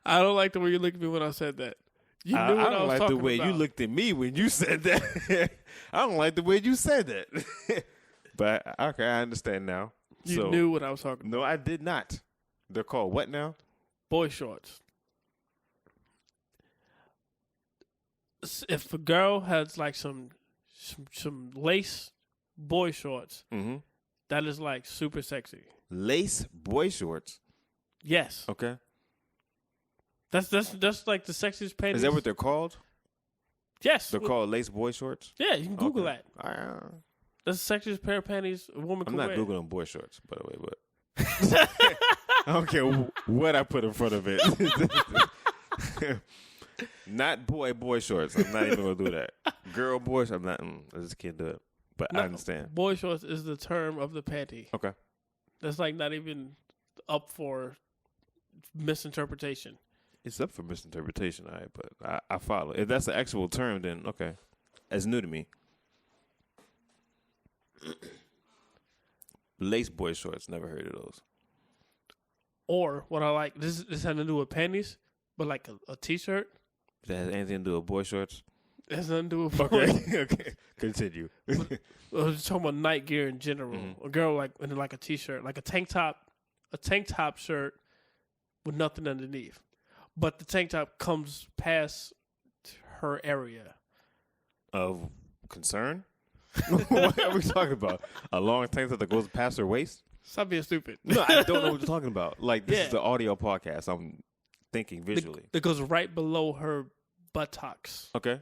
I don't like the way you looked at me when I said that. You knew what I was talking about. I don't like the way you looked at me when you said that. I don't like the way you said that. But, okay, I understand now. You knew what I was talking about. No, I did not. They're called what now? Boy shorts. If a girl has like some lace boy shorts, that is like super sexy. Lace boy shorts? Yes. Okay. That's like the sexiest panties. Is that what they're called? Yes. They're called lace boy shorts? Yeah, you can Google that. That's the sexiest pair of panties a woman can wear. I'm not Googling boy shorts, by the way, but I don't care what I put in front of it. Not boy shorts. I'm not even gonna do that. Girl boys, I'm not. I just can't do it. But No, I understand. Boy shorts is the term of the panty. Okay. That's like not even up for misinterpretation. It's up for misinterpretation, all right, but I follow. If that's the actual term, then okay. That's new to me. Lace boy shorts, never heard of those. Or what I like, this had to do with panties, but like a t-shirt. That has anything to do with boy shorts? It has nothing to do with Okay. Continue. I was talking about night gear in general. Mm-hmm. A girl like in like a t-shirt, like a tank top shirt with nothing underneath. But the tank top comes past her area. Of concern? What are we talking about? A long tank top that goes past her waist? Stop being stupid. No, I don't know what you're talking about. Like, this Yeah. is the audio podcast. I'm thinking visually. It goes right below her buttocks. Okay.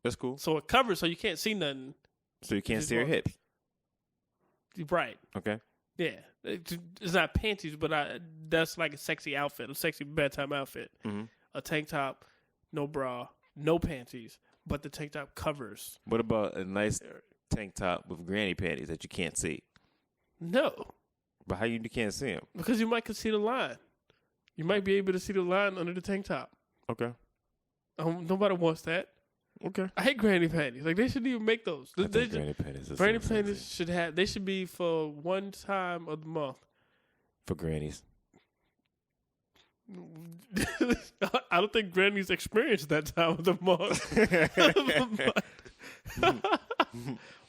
That's cool. So it covers so you can't see nothing. So you can't Just see her walk- hips. Right. Okay. Yeah. It's not panties, but that's like a sexy outfit, a sexy bedtime outfit. Mm-hmm. A tank top, no bra, no panties, but the tank top covers. What about a nice tank top with granny panties that you can't see? No, But how you can't see them? because you might can see the line. You might be able to see the line under the tank top. Okay. Nobody wants that. Okay. I hate granny panties. Like, they shouldn't even make those. I think granny panties is Granny so panties sexy. should have. They should be for one time of the month. For grannies. I don't think grannies experience that time of the month.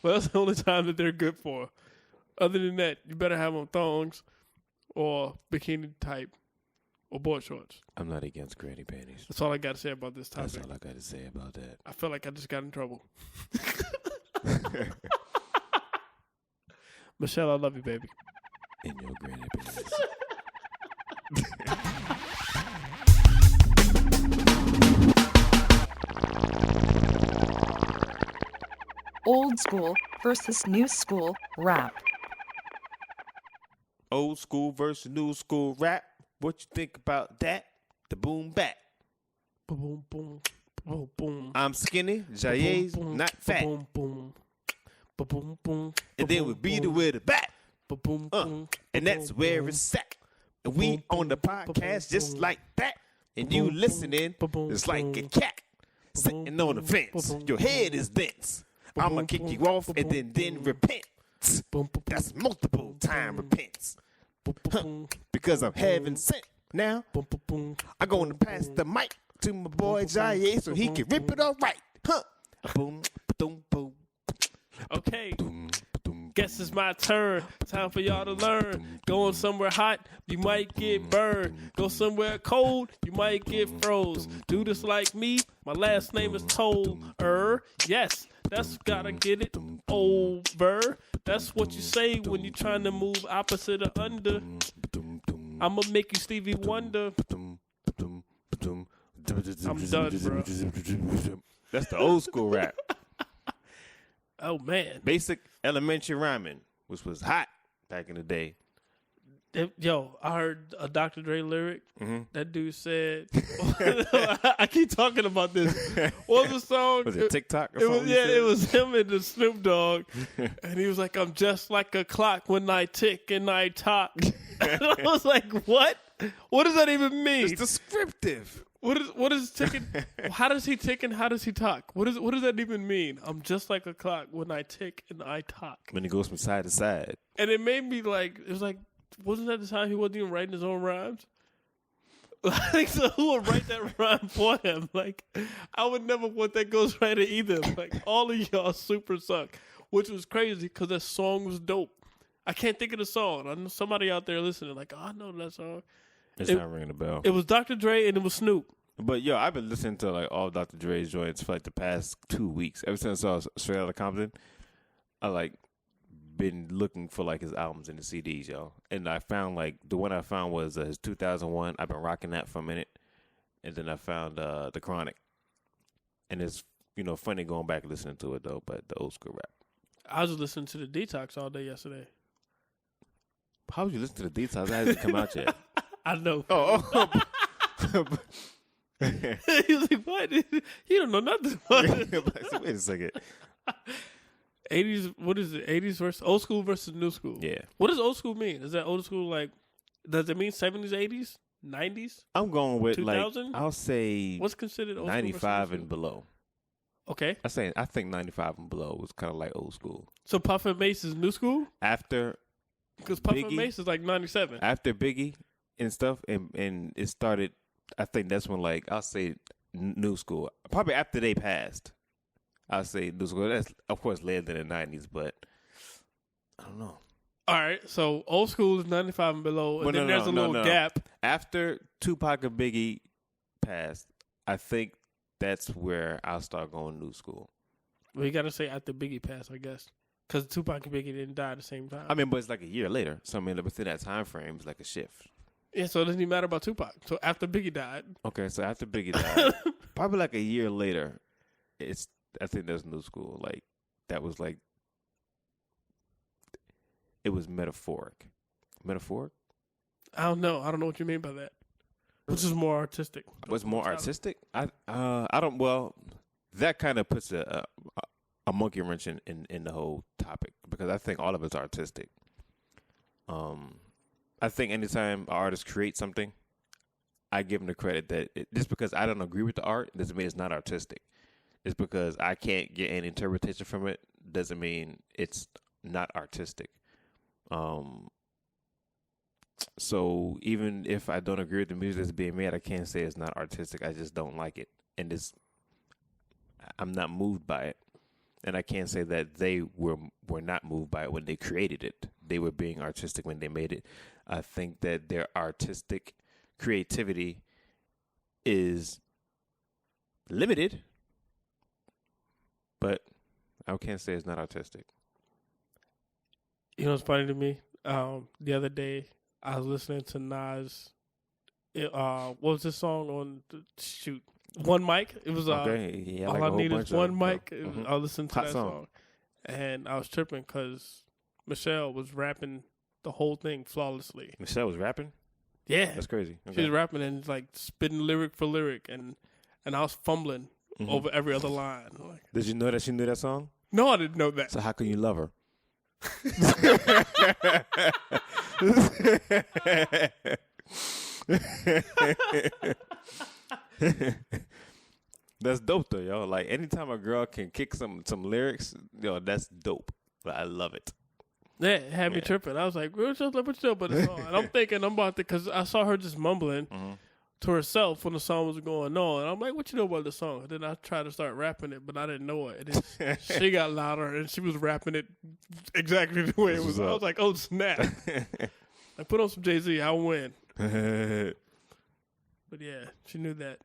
Well, that's the only time that they're good for. Other than that, you better have on thongs or bikini type or board shorts. I'm not against granny panties. That's all I got to say about this That's topic. all I got to say about that. I feel like I just got in trouble. Michelle, I love you, baby. In your granny panties. Old school versus new school rap. Old school versus new school rap. What you think about that? The boom bap. Boom, boom, boom, boom. I'm skinny. Jaye's Boom, boom, not fat. Boom, boom, boom, boom. And then we beat it with a bat. Boom, boom, And that's where it's at. And we on the podcast just like that. And you listening, it's like a cat sitting on the fence. Your head is dense. I'ma kick you off and then repent. That's multiple time repents. Because I'm heaven sent. Now, I'm gonna pass the mic to my boy Jaye so he can rip it all right. Huh? Boom, boom, boom. Okay. Guess it's my turn. Time for y'all to learn. Going somewhere hot, you might get burned. Go somewhere cold, you might get froze. Do this like me, my last name is Toller. Yes, that's gotta get it over. That's what you say when you're trying to move opposite or under. I'ma make you Stevie Wonder. I'm done, bro. That's the old school rap. Oh, man. Basic elementary rhyming, which was hot back in the day. Yo, I heard a Dr. Dre lyric. Mm-hmm. That dude said, I keep talking about this. What was the song? Was it TikTok or It was, something? yeah, it was him and the Snoop Dogg. And he was like, I'm just like a clock when I tick and I talk. And I was like, what? What does that even mean? It's descriptive. What is ticking? How does he tick and how does he talk? What does that even mean? I'm just like a clock when I tick and I talk. When it goes from side to side. And it made me like, it was like, wasn't that the time he wasn't even writing his own rhymes? Like, so who would write that rhyme for him? Like, I would never want that ghostwriter either. Like, all of y'all super suck, which was crazy because that song was dope. I can't think of the song. I know somebody out there listening, like, oh, I know that song. It's not ringing a bell. It was Dr. Dre and it was Snoop. But yo, I've been listening to like all Dr. Dre's joints for like the past 2 weeks. Ever since I was straight out of Compton, I like been looking for like his albums and the CDs, yo. And I found like the one I found was his 2001. I've been rocking that for a minute, and then I found the Chronic. And it's funny going back and listening to it though. But the old school rap. I was listening to the Detox all day yesterday. How would you listen to the Detox? That hasn't come out yet. I know. Oh. He was like, what? He don't know nothing. Wait a second. 80s, what is it? 80s versus old school versus new school. Yeah. What does old school mean? Is that old school like, does it mean 70s, 80s, 90s? I'm going with 2000? I'll say What's considered old school? 95 and below. Okay. I think 95 and below was kind of like old school. So Puff and Mace is new school? After Because Puff and Biggie? Mace is like 97. after Biggie and stuff, and it started. I think that's when I'll say new school. Probably after they passed, I'll say new school. That's of course later than the 90s, but I don't know. All right. So old school is 95 and below, and But then there's a little gap. After Tupac and Biggie passed, I think that's where I'll start going new school. Well, you got to say after Biggie passed, I guess. Because Tupac and Biggie didn't die at the same time. I mean, but it's like a year later. So I mean, within that time frame, it's like a shift. Yeah, so it doesn't even matter about Tupac. So after Biggie died. Okay, so after Biggie died, probably like a year later, I think that's new school. Like that was like it was metaphoric. Metaphoric? I don't know. I don't know what you mean by that. Which is more artistic. What's more artistic? I don't. Well, that kind of puts a monkey wrench in the whole topic because I think all of it's artistic. I think anytime an artist creates something, I give them the credit that just because I don't agree with the art doesn't mean it's not artistic. It's because I can't get any interpretation from it doesn't mean it's not artistic. So even if I don't agree with the music that's being made, I can't say it's not artistic. I just don't like it, and I'm not moved by it. And I can't say that they were not moved by it when they created it. They were being artistic when they made it. I think that their artistic creativity is limited, but I can't say it's not artistic. You know what's funny to me? The other day, I was listening to Nas. What was this song on? Shoot. One Mic. It was Okay, yeah, all like I a whole need bunch is of one them, mic. so. Mhm. I listened to Hot that song. song, and I was tripping because Michelle was rapping the whole thing flawlessly. Michelle was rapping? Yeah, That's crazy. she Okay. was rapping and like spitting lyric for lyric, and I was fumbling over every other line. Like, Did you know that she knew that song? no, I didn't know that. So how can you love her? That's dope though, yo. Like anytime a girl can kick some lyrics, that's dope. But I love it. Yeah, it had me tripping. I was like, what you know about the song? And I'm thinking, I'm about to, because I saw her just mumbling to herself when the song was going on. And I'm like, what you know about the song? And then I tried to start rapping it, but I didn't know it. And then she got louder, and she was rapping it exactly the way it was. I was like, oh, snap. I put on some Jay-Z, I'll win. But yeah, she knew that.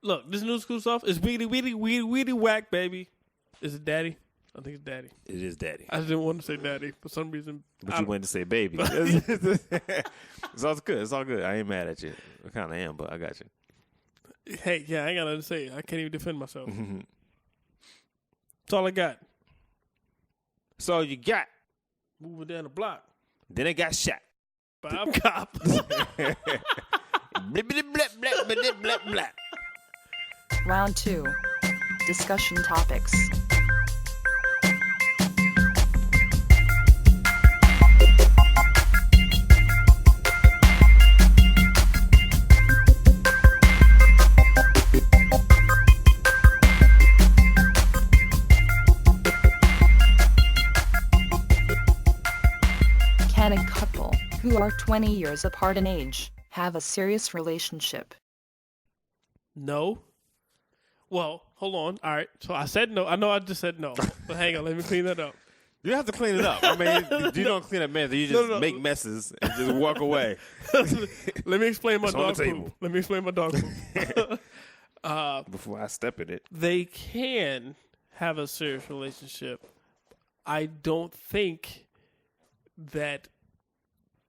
Look, this new school stuff is weedy whack, baby. Is it daddy? I think it's daddy. It is daddy. I just didn't want to say daddy for some reason. But you wanted to say baby. It's all good. It's all good. I ain't mad at you. I kind of am, but I got you. Hey, yeah, I ain't got nothing to say. I can't even defend myself. That's all I got. That's all you got. Moving down the block. Then it got shot. Bob Cop. Blippity blip blip blip blip blip. Round 2. Discussion topics. Can a couple who are 20 years apart in age have a serious relationship? No. Well, hold on. All right. So I said no. I know I just said no. But hang on. Let me clean that up. You have to clean it up. I mean, you don't clean up messes. You just make messes and just walk away. Let me explain my It's on the dog table. poop. Let me explain my dog poop. Before I step in it. They can have a serious relationship. I don't think that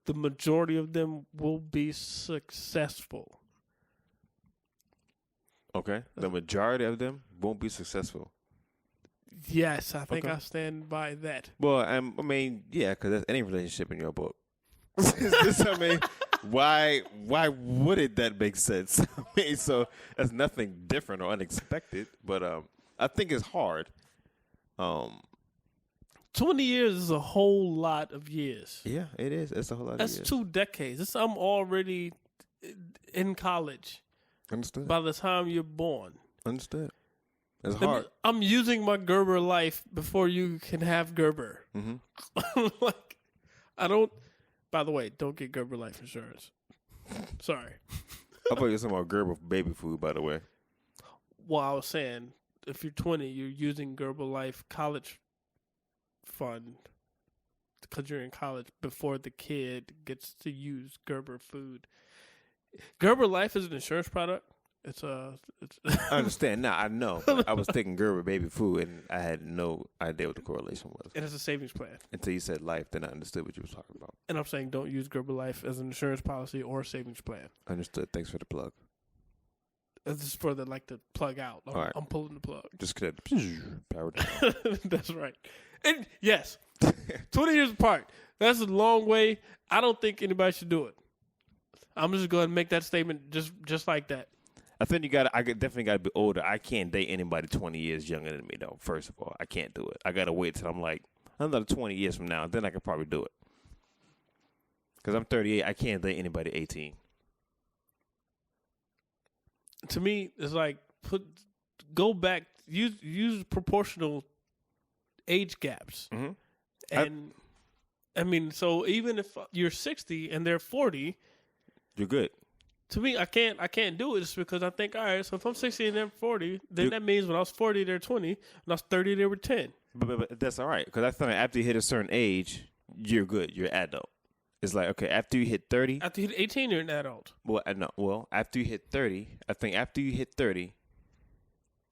the majority of them will be successful. Okay. The majority of them won't be successful. Yes, I think Okay. I stand by that. Well, I mean, yeah, because that's any relationship in your book. I mean, Why wouldn't that make sense? I mean, so that's nothing different or unexpected, but I think it's hard. 20 years is a whole lot of years. Yeah, it is. It's a whole lot That's of years. 2 decades. I'm already in college Understood. by the time you're born. Understood. It's hard. I'm using my Gerber life before you can have Gerber. Mm-hmm. Like, I don't. By the way, don't get Gerber life insurance. Sorry. I thought you were talking about Gerber baby food, by the way. Well, I was saying, if you're 20, you're using Gerber Life college fund because you're in college before the kid gets to use Gerber food. Gerber Life is an insurance product. It's I understand. Now, I know. But I was thinking Gerber baby food, and I had no idea what the correlation was. and it's a savings plan. Until you said life, then I understood what you were talking about. And I'm saying don't use Gerber Life as an insurance policy or a savings plan. Understood. Thanks for the plug. This is for the plug out. All right. I'm pulling the plug. Just could power down. That's right. And yes, 20 years apart. That's a long way. I don't think anybody should do it. I'm just going to make that statement just like that. I think I definitely got to be older. I can't date anybody 20 years younger than me, though. First of all, I can't do it. I got to wait till I'm like another 20 years from now. Then I could probably do it. Because I'm 38. I can't date anybody 18. To me, it's like go back, use proportional age gaps. Mm-hmm. And I mean, so even if you're 60 and they're 40, you're good. To me, I can't do it just because I think, all right, so if I'm 60 and they're 40, then that means when I was 40, they're 20. When I was 30, they were 10. But that's all right. Because I think after you hit a certain age, you're good. You're adult. It's like, okay, after you hit 30. After you hit 18, you're an adult. Well, no. Well, after you hit 30, I think after you hit 30,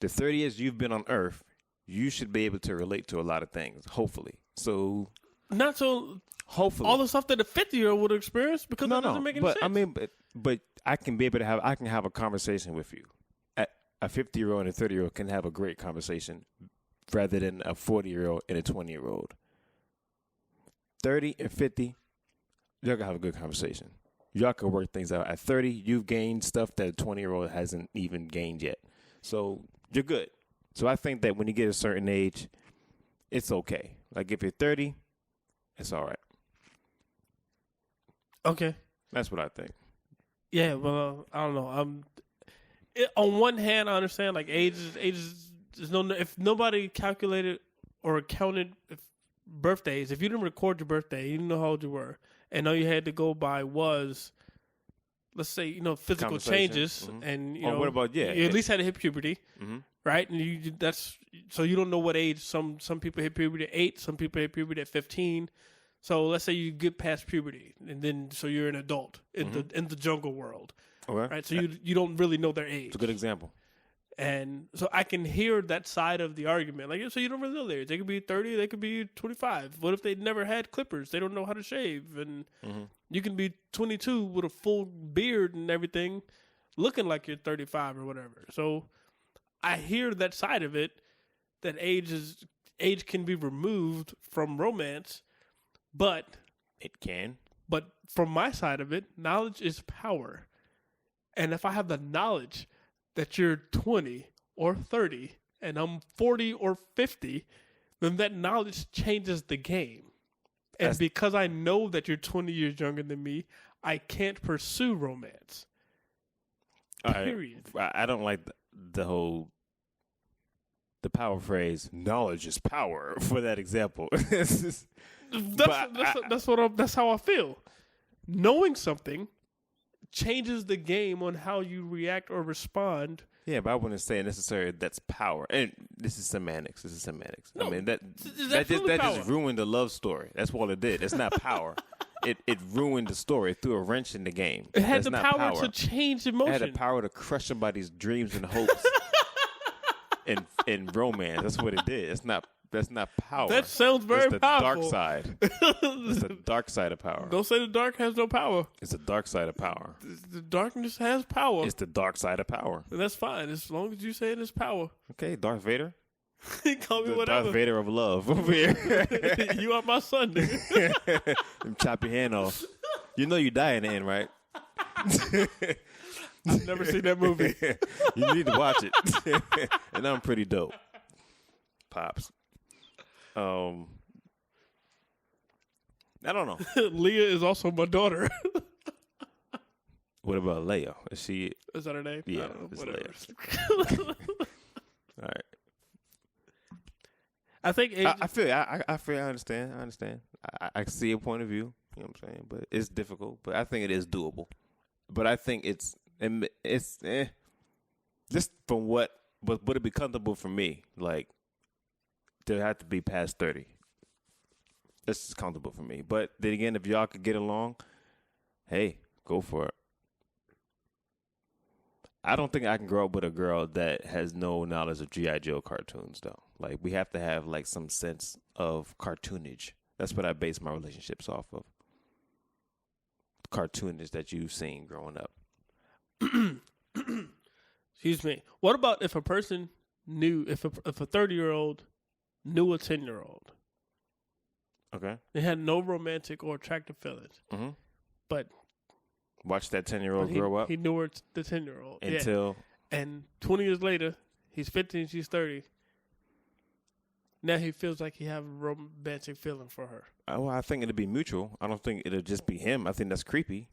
the 30 years you've been on Earth, you should be able to relate to a lot of things, hopefully. So. Not so. Hopefully. All the stuff that a 50-year-old would experience because that doesn't make any sense. I mean, but I can be able to have a conversation with you. A 50-year-old and a 30-year-old can have a great conversation rather than a 40-year-old and a 20-year-old. 30 and 50, y'all can have a good conversation. Y'all can work things out. At 30, you've gained stuff that a 20-year-old hasn't even gained yet. So you're good. So I think that when you get a certain age, it's okay. Like if you're 30, it's all right. Okay. That's what I think. Yeah, well, I don't know. On one hand, I understand like age is no. If nobody calculated or counted birthdays, if you didn't record your birthday, you didn't know how old you were, and all you had to go by was, let's say, physical changes, mm-hmm. and what about you at least had to hit puberty, mm-hmm. right? And so you don't know what age some people hit puberty at 8, some people hit puberty at 15. So let's say you get past puberty, and then so you're an adult in the jungle world, okay. right? So you don't really know their age. It's a good example. And so I can hear that side of the argument. Like, so you don't really know their age. They could be 30, they could be 25. What if they never had clippers? They don't know how to shave. And you can be 22 with a full beard and everything, looking like you're 35 or whatever. So I hear that side of it, that age can be removed from romance. But it can. But from my side of it, knowledge is power. And if I have the knowledge that you're 20 or 30 and I'm 40 or 50, then that knowledge changes the game. And because I know that you're 20 years younger than me, I can't pursue romance. Period. I don't like the power phrase, knowledge is power, for that example. That's how I feel. Knowing something changes the game on how you react or respond. Yeah, but I wouldn't say necessarily that's power. And this is semantics. No, I mean that just ruined the love story. That's all it did. It's not power. It ruined the story. It threw a wrench in the game. It had the power to change emotion. It had the power to crush somebody's dreams and hopes. in romance, that's what it did. That's not power. That sounds very powerful. Dark side. It's the dark side of power. Don't say the dark has no power. It's the dark side of power. The darkness has power. It's the dark side of power. And that's fine as long as you say it is power. Okay, Darth Vader. Call me whatever. Darth Vader of love over here. You are my son, nigga. Chop your hand off. You know you die in the end, right? I've never seen that movie. You need to watch it. And I'm pretty dope. Pops. I don't know. Leah is also my daughter. What about Leia? Is she? Is that her name? Yeah, I don't know, it's whatever. All right. I think I feel. I feel. I understand. I see a point of view. You know what I'm saying? But it's difficult. But I think it is doable. But I think it's just from what would it be comfortable for me? Like, there have to be past 30. This is comfortable for me. But then again, if y'all could get along, hey, go for it. I don't think I can grow up with a girl that has no knowledge of G.I. Joe cartoons, though. Like, we have to have, like, some sense of cartoonage. That's what I base my relationships off of. Cartoonage that you've seen growing up. Excuse me. What about if a person knew, if a 30-year-old knew a 10-year-old? Okay. They had no romantic or attractive feelings. Mm-hmm. But watch that 10-year-old grow up. He knew her, the 10-year-old. Until. Yeah. And 20 years later, he's 50 and she's 30. Now he feels like he have a romantic feeling for her. Well, I think it'll be mutual. I don't think it'll just be him. I think that's creepy.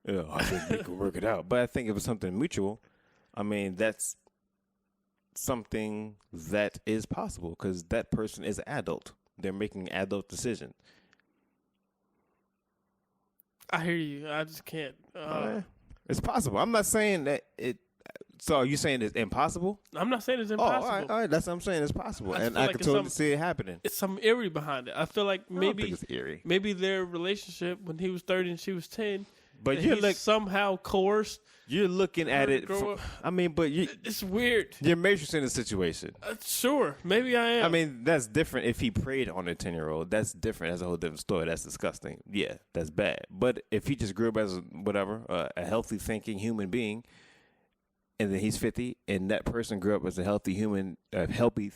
I think we can work it out. But I think if it's something mutual, I mean, that's something that is possible because that person is an adult. They're making adult decisions. I hear you. I just can't. It's possible. I'm not saying that it. So are you saying it's impossible? I'm not saying it's impossible. Oh, all right. That's what I'm saying. It's possible, and I like can totally see it happening. It's some eerie behind it. I feel like I don't maybe think it's eerie. Maybe their relationship when he was 30 and she was 10, but you're like somehow coerced. You're looking at it. I mean, but it's weird. You're matrixing the situation. Sure, maybe I am. I mean, that's different. If he preyed on a 10-year-old, that's different. That's a whole different story. That's disgusting. Yeah, that's bad. But if he just grew up as a healthy thinking human being, and then he's 50, and that person grew up as a healthy human, healthy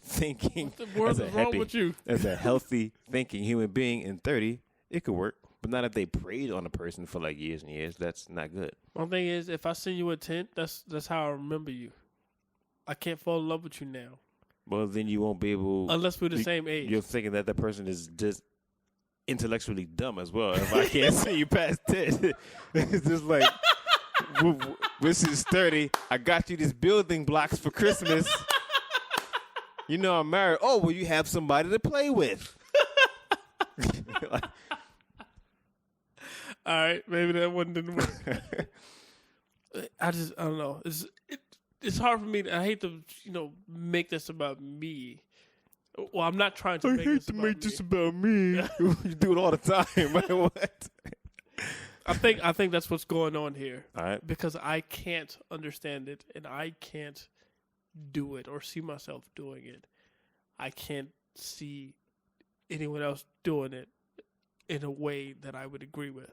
thinking. What the world is wrong with you? As a healthy thinking human being in 30, it could work. But not if they preyed on a person for like years and years. That's not good. One thing is, if I send you a 10, that's how I remember you. I can't fall in love with you now. Well, then you won't be able. Unless we're the same age. You're thinking that person is just intellectually dumb as well. If I can't see you past 10, it's just like, this is 30. I got you these building blocks for Christmas. You know I'm married. Oh, well, you have somebody to play with. Like, all right, maybe that one didn't work. I don't know. It's hard for me. I hate to make this about me. Well, I'm not trying to make this about me. You do it all the time. What? I think that's what's going on here. All right. Because I can't understand it, and I can't do it or see myself doing it. I can't see anyone else doing it in a way that I would agree with.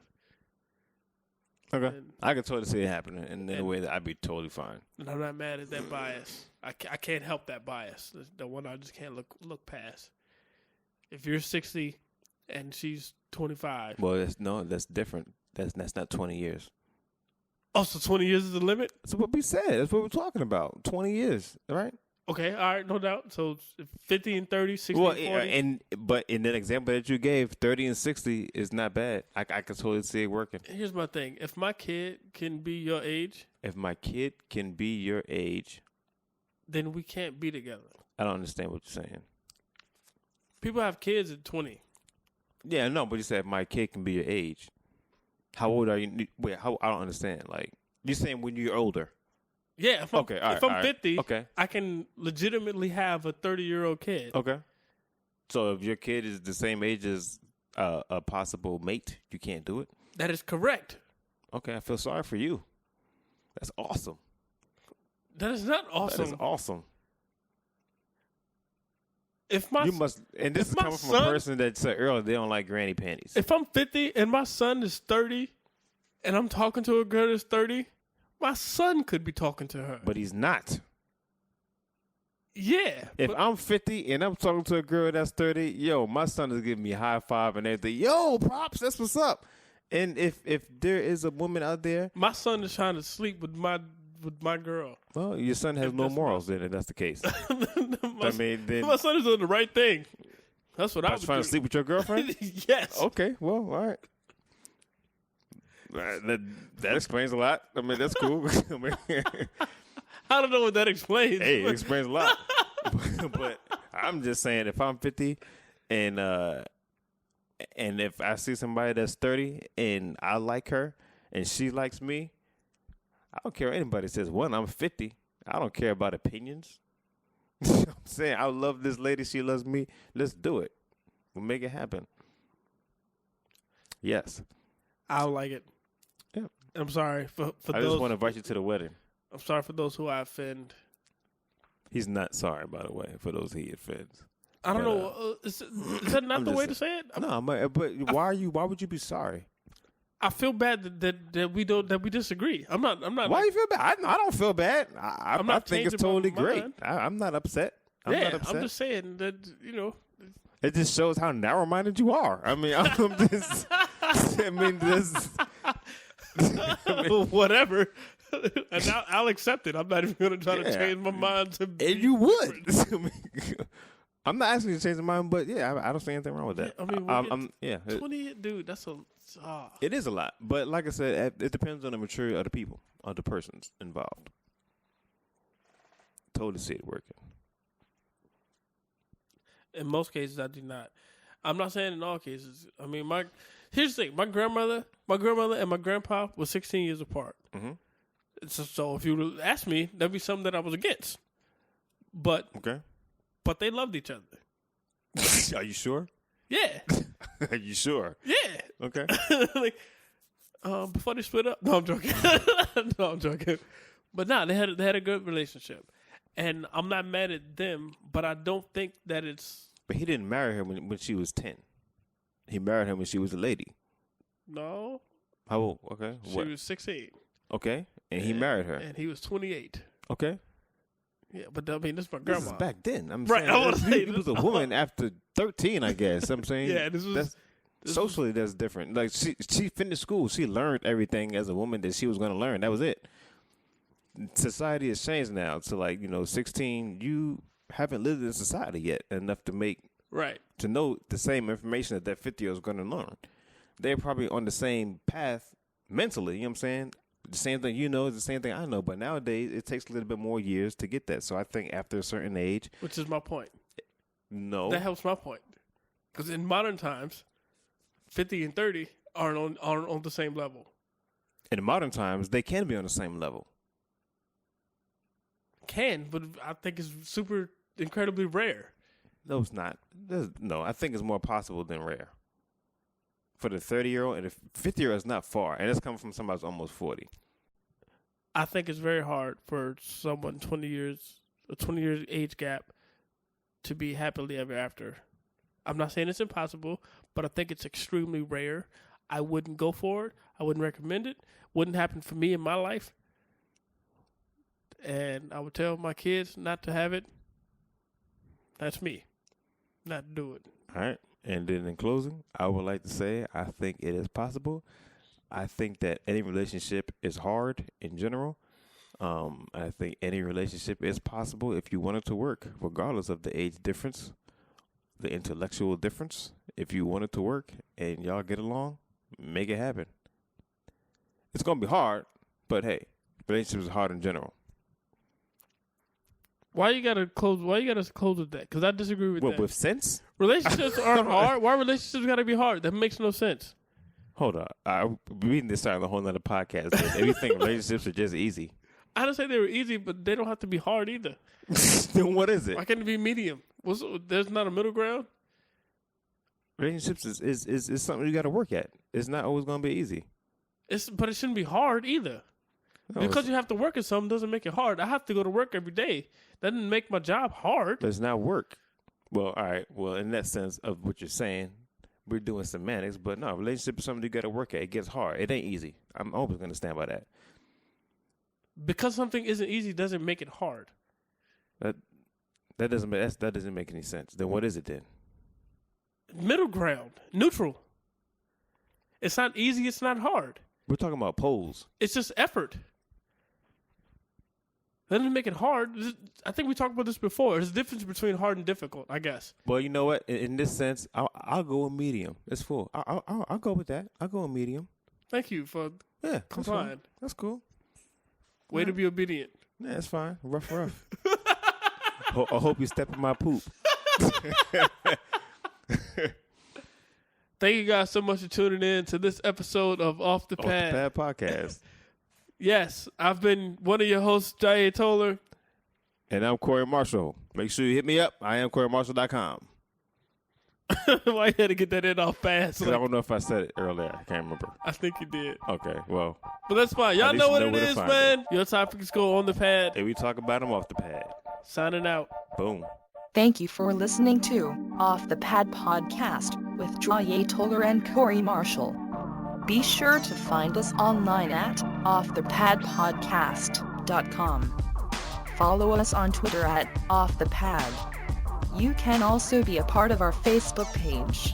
Okay. I can totally see it happening in a way that I'd be totally fine. And I'm not mad at that bias. I can't help that bias. The one I just can't look past. If you're 60 and she's 25. Well, that's different. That's not 20 years. Oh, so 20 years is the limit? That's what we said. That's what we're talking about. 20 years, right? Okay, all right, no doubt. So 50 and 30, 60 and 40. But in that example that you gave, 30 and 60 is not bad. I can totally see it working. Here's my thing. If my kid can be your age. If my kid can be your age. Then we can't be together. I don't understand what you're saying. People have kids at 20. Yeah, no, but you said my kid can be your age. How old are you? Wait, I don't understand. Like, you're saying when you're older. Yeah, if I'm 50, okay. I can legitimately have a 30-year-old kid. Okay. So if your kid is the same age as a possible mate, you can't do it? That is correct. Okay, I feel sorry for you. That's awesome. That is not awesome. That is awesome. If my and this is coming from a person that said earlier they don't like granny panties. If I'm 50 and my son is 30, and I'm talking to a girl that's 30, my son could be talking to her. But he's not. Yeah. If I'm 50 and I'm talking to a girl that's 30, my son is giving me a high five and everything. Yo, props, that's what's up. And if there is a woman out there, My son is trying to sleep with my girl. well, your son has no morals. Then, if that's the case, I mean, then My son is doing the right thing. That's what I was trying to sleep with your girlfriend. Yes. Okay, well, all right. That explains a lot. I mean, that's cool. I mean, I don't know what that explains. hey, it explains a lot. But I'm just saying, if I'm 50 and if I see somebody that's 30 and I like her and she likes me, I don't care what anybody says. One, I'm 50. I don't care about opinions. I'm saying, I love this lady. She loves me. Let's do it. We'll make it happen. Yes. I like it. Yeah. I'm sorry for I those. just want to invite you to the wedding. I'm sorry for those who I offend. He's not sorry, by the way, for those he offends. I don't But, know. Is that not I'm the just way to say it? No, but why would you be sorry? I feel bad that we disagree. I'm not. Why you feel bad? I don't feel bad. I'm I not think it's changing my totally great. mind. I'm not upset. I'm Yeah, not upset. I'm just saying that It just shows how narrow-minded you are. I mean, I'm just. I mean, this. whatever. And I'll accept it. I'm not even going to try to Yeah. change my mind to. And you would. I'm not asking you to change your mind, but yeah, I don't see anything wrong with that. I mean, I'm yeah. 20, dude. That's a. It is a lot, but like I said, it depends on the maturity of the people, of the persons involved. Totally see it working. In most cases, I do not. I'm not saying in all cases. I mean, here's the thing: my grandmother, and my grandpa were 16 years apart. Mhm. So if you were to ask me, that'd be something that I was against. But Okay. they loved each other. Are you sure? Yeah, Are you sure? yeah. Okay. Like, before they split up. No, I'm joking. No, I'm joking. But no, they had a good relationship, and I'm not mad at them. But I don't think that it's But he didn't marry her when she was 10. He married her when she was a lady. no. How old? Okay. She What? was 16, Okay. And he married her. and he was 28. Okay. Yeah, but I mean, this is my This grandma. is back then. I'm Right, saying I wanna say he was a woman after 13, I guess. I'm saying Yeah, this was socially that's different. Like she finished school. She learned everything as a woman that she was going to learn. That was it. Society has changed now to 16. You haven't lived in society yet enough to know the same information that 50-year-old is going to learn. They're probably on the same path mentally. You know what I'm saying? The same thing you know is the same thing I know. But nowadays, it takes a little bit more years to get that. So I think after a certain age, which is my point. no. That helps my point. Because in modern times, 50 and 30 aren't on the same level. In modern times, they can be on the same level. But I think it's super incredibly rare. No, it's not. No, I think it's more possible than rare. For the 30-year-old and the 50-year-old is not far. And it's coming from somebody who's almost 40. I think it's very hard for someone a 20 years age gap to be happily ever after. I'm not saying it's impossible, but I think it's extremely rare. I wouldn't go for it. I wouldn't recommend it. Wouldn't happen for me in my life. And I would tell my kids not to have it. That's me. Not to do it. All right. And then in closing, I would like to say I think it is possible. I think that any relationship is hard in general. I think any relationship is possible if you want it to work, regardless of the age difference, the intellectual difference. If you want it to work and y'all get along, make it happen. It's going to be hard, but hey, relationships are hard in general. Why you gotta close with that? Because I disagree with What, that. with sense? Relationships aren't hard. Why relationships gotta be hard? That makes no sense. Hold on. We need to start a whole nother podcast. If you think relationships are just easy, I didn't say they were easy, but they don't have to be hard either. then what is it? Why can't it be medium? There's not a middle ground? Relationships is something you got to work at. It's not always going to be easy. But it shouldn't be hard either. No, Because you have to work at something doesn't make it hard. I have to go to work every day. That doesn't make my job hard. but it's not work. Well, all right. Well, in that sense of what you're saying, we're doing semantics. But no, relationship is something you got to work at. It gets hard. It ain't easy. I'm always going to stand by that. Because something isn't easy doesn't make it hard. That doesn't make any sense. Then what is it then? Middle ground, neutral. It's not easy. It's not hard. We're talking about polls. It's just effort. That doesn't make it hard. I think we talked about this before. There's a difference between hard and difficult, I guess. Well, you know what? In this sense, I'll go with medium. It's full. I'll go with that. I'll go with medium. Thank you for complying. That's cool. Way to be obedient. Yeah, that's fine. Rough. I hope you step in my poop. Thank you guys so much for tuning in to this episode of Off the Pad. Off the Pad podcast. Yes, I've been one of your hosts, Jay Toller. And I'm Corey Marshall. Make sure you hit me up. I am CoreyMarshall.com. Why you had to get that in off fast? Because I don't know if I said it earlier. I can't remember. I think you did. Okay, well. But that's fine. Y'all know what it is, man. It. Your topics go on the pad. And we talk about them off the pad. Signing out. Boom. Thank you for listening to Off the Pad Podcast with Jay Toller and Corey Marshall. Be sure to find us online at offthepadpodcast.com. Follow us on Twitter at offthepad. You can also be a part of our Facebook page.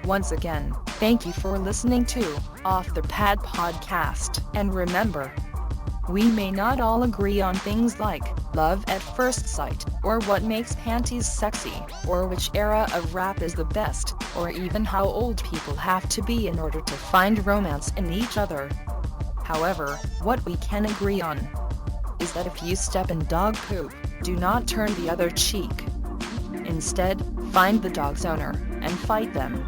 Once again, thank you for listening to Off the Pad Podcast. And remember, we may not all agree on things like love at first sight, or what makes panties sexy, or which era of rap is the best, or even how old people have to be in order to find romance in each other. However, what we can agree on is that if you step in dog poop, do not turn the other cheek. Instead, find the dog's owner and fight them.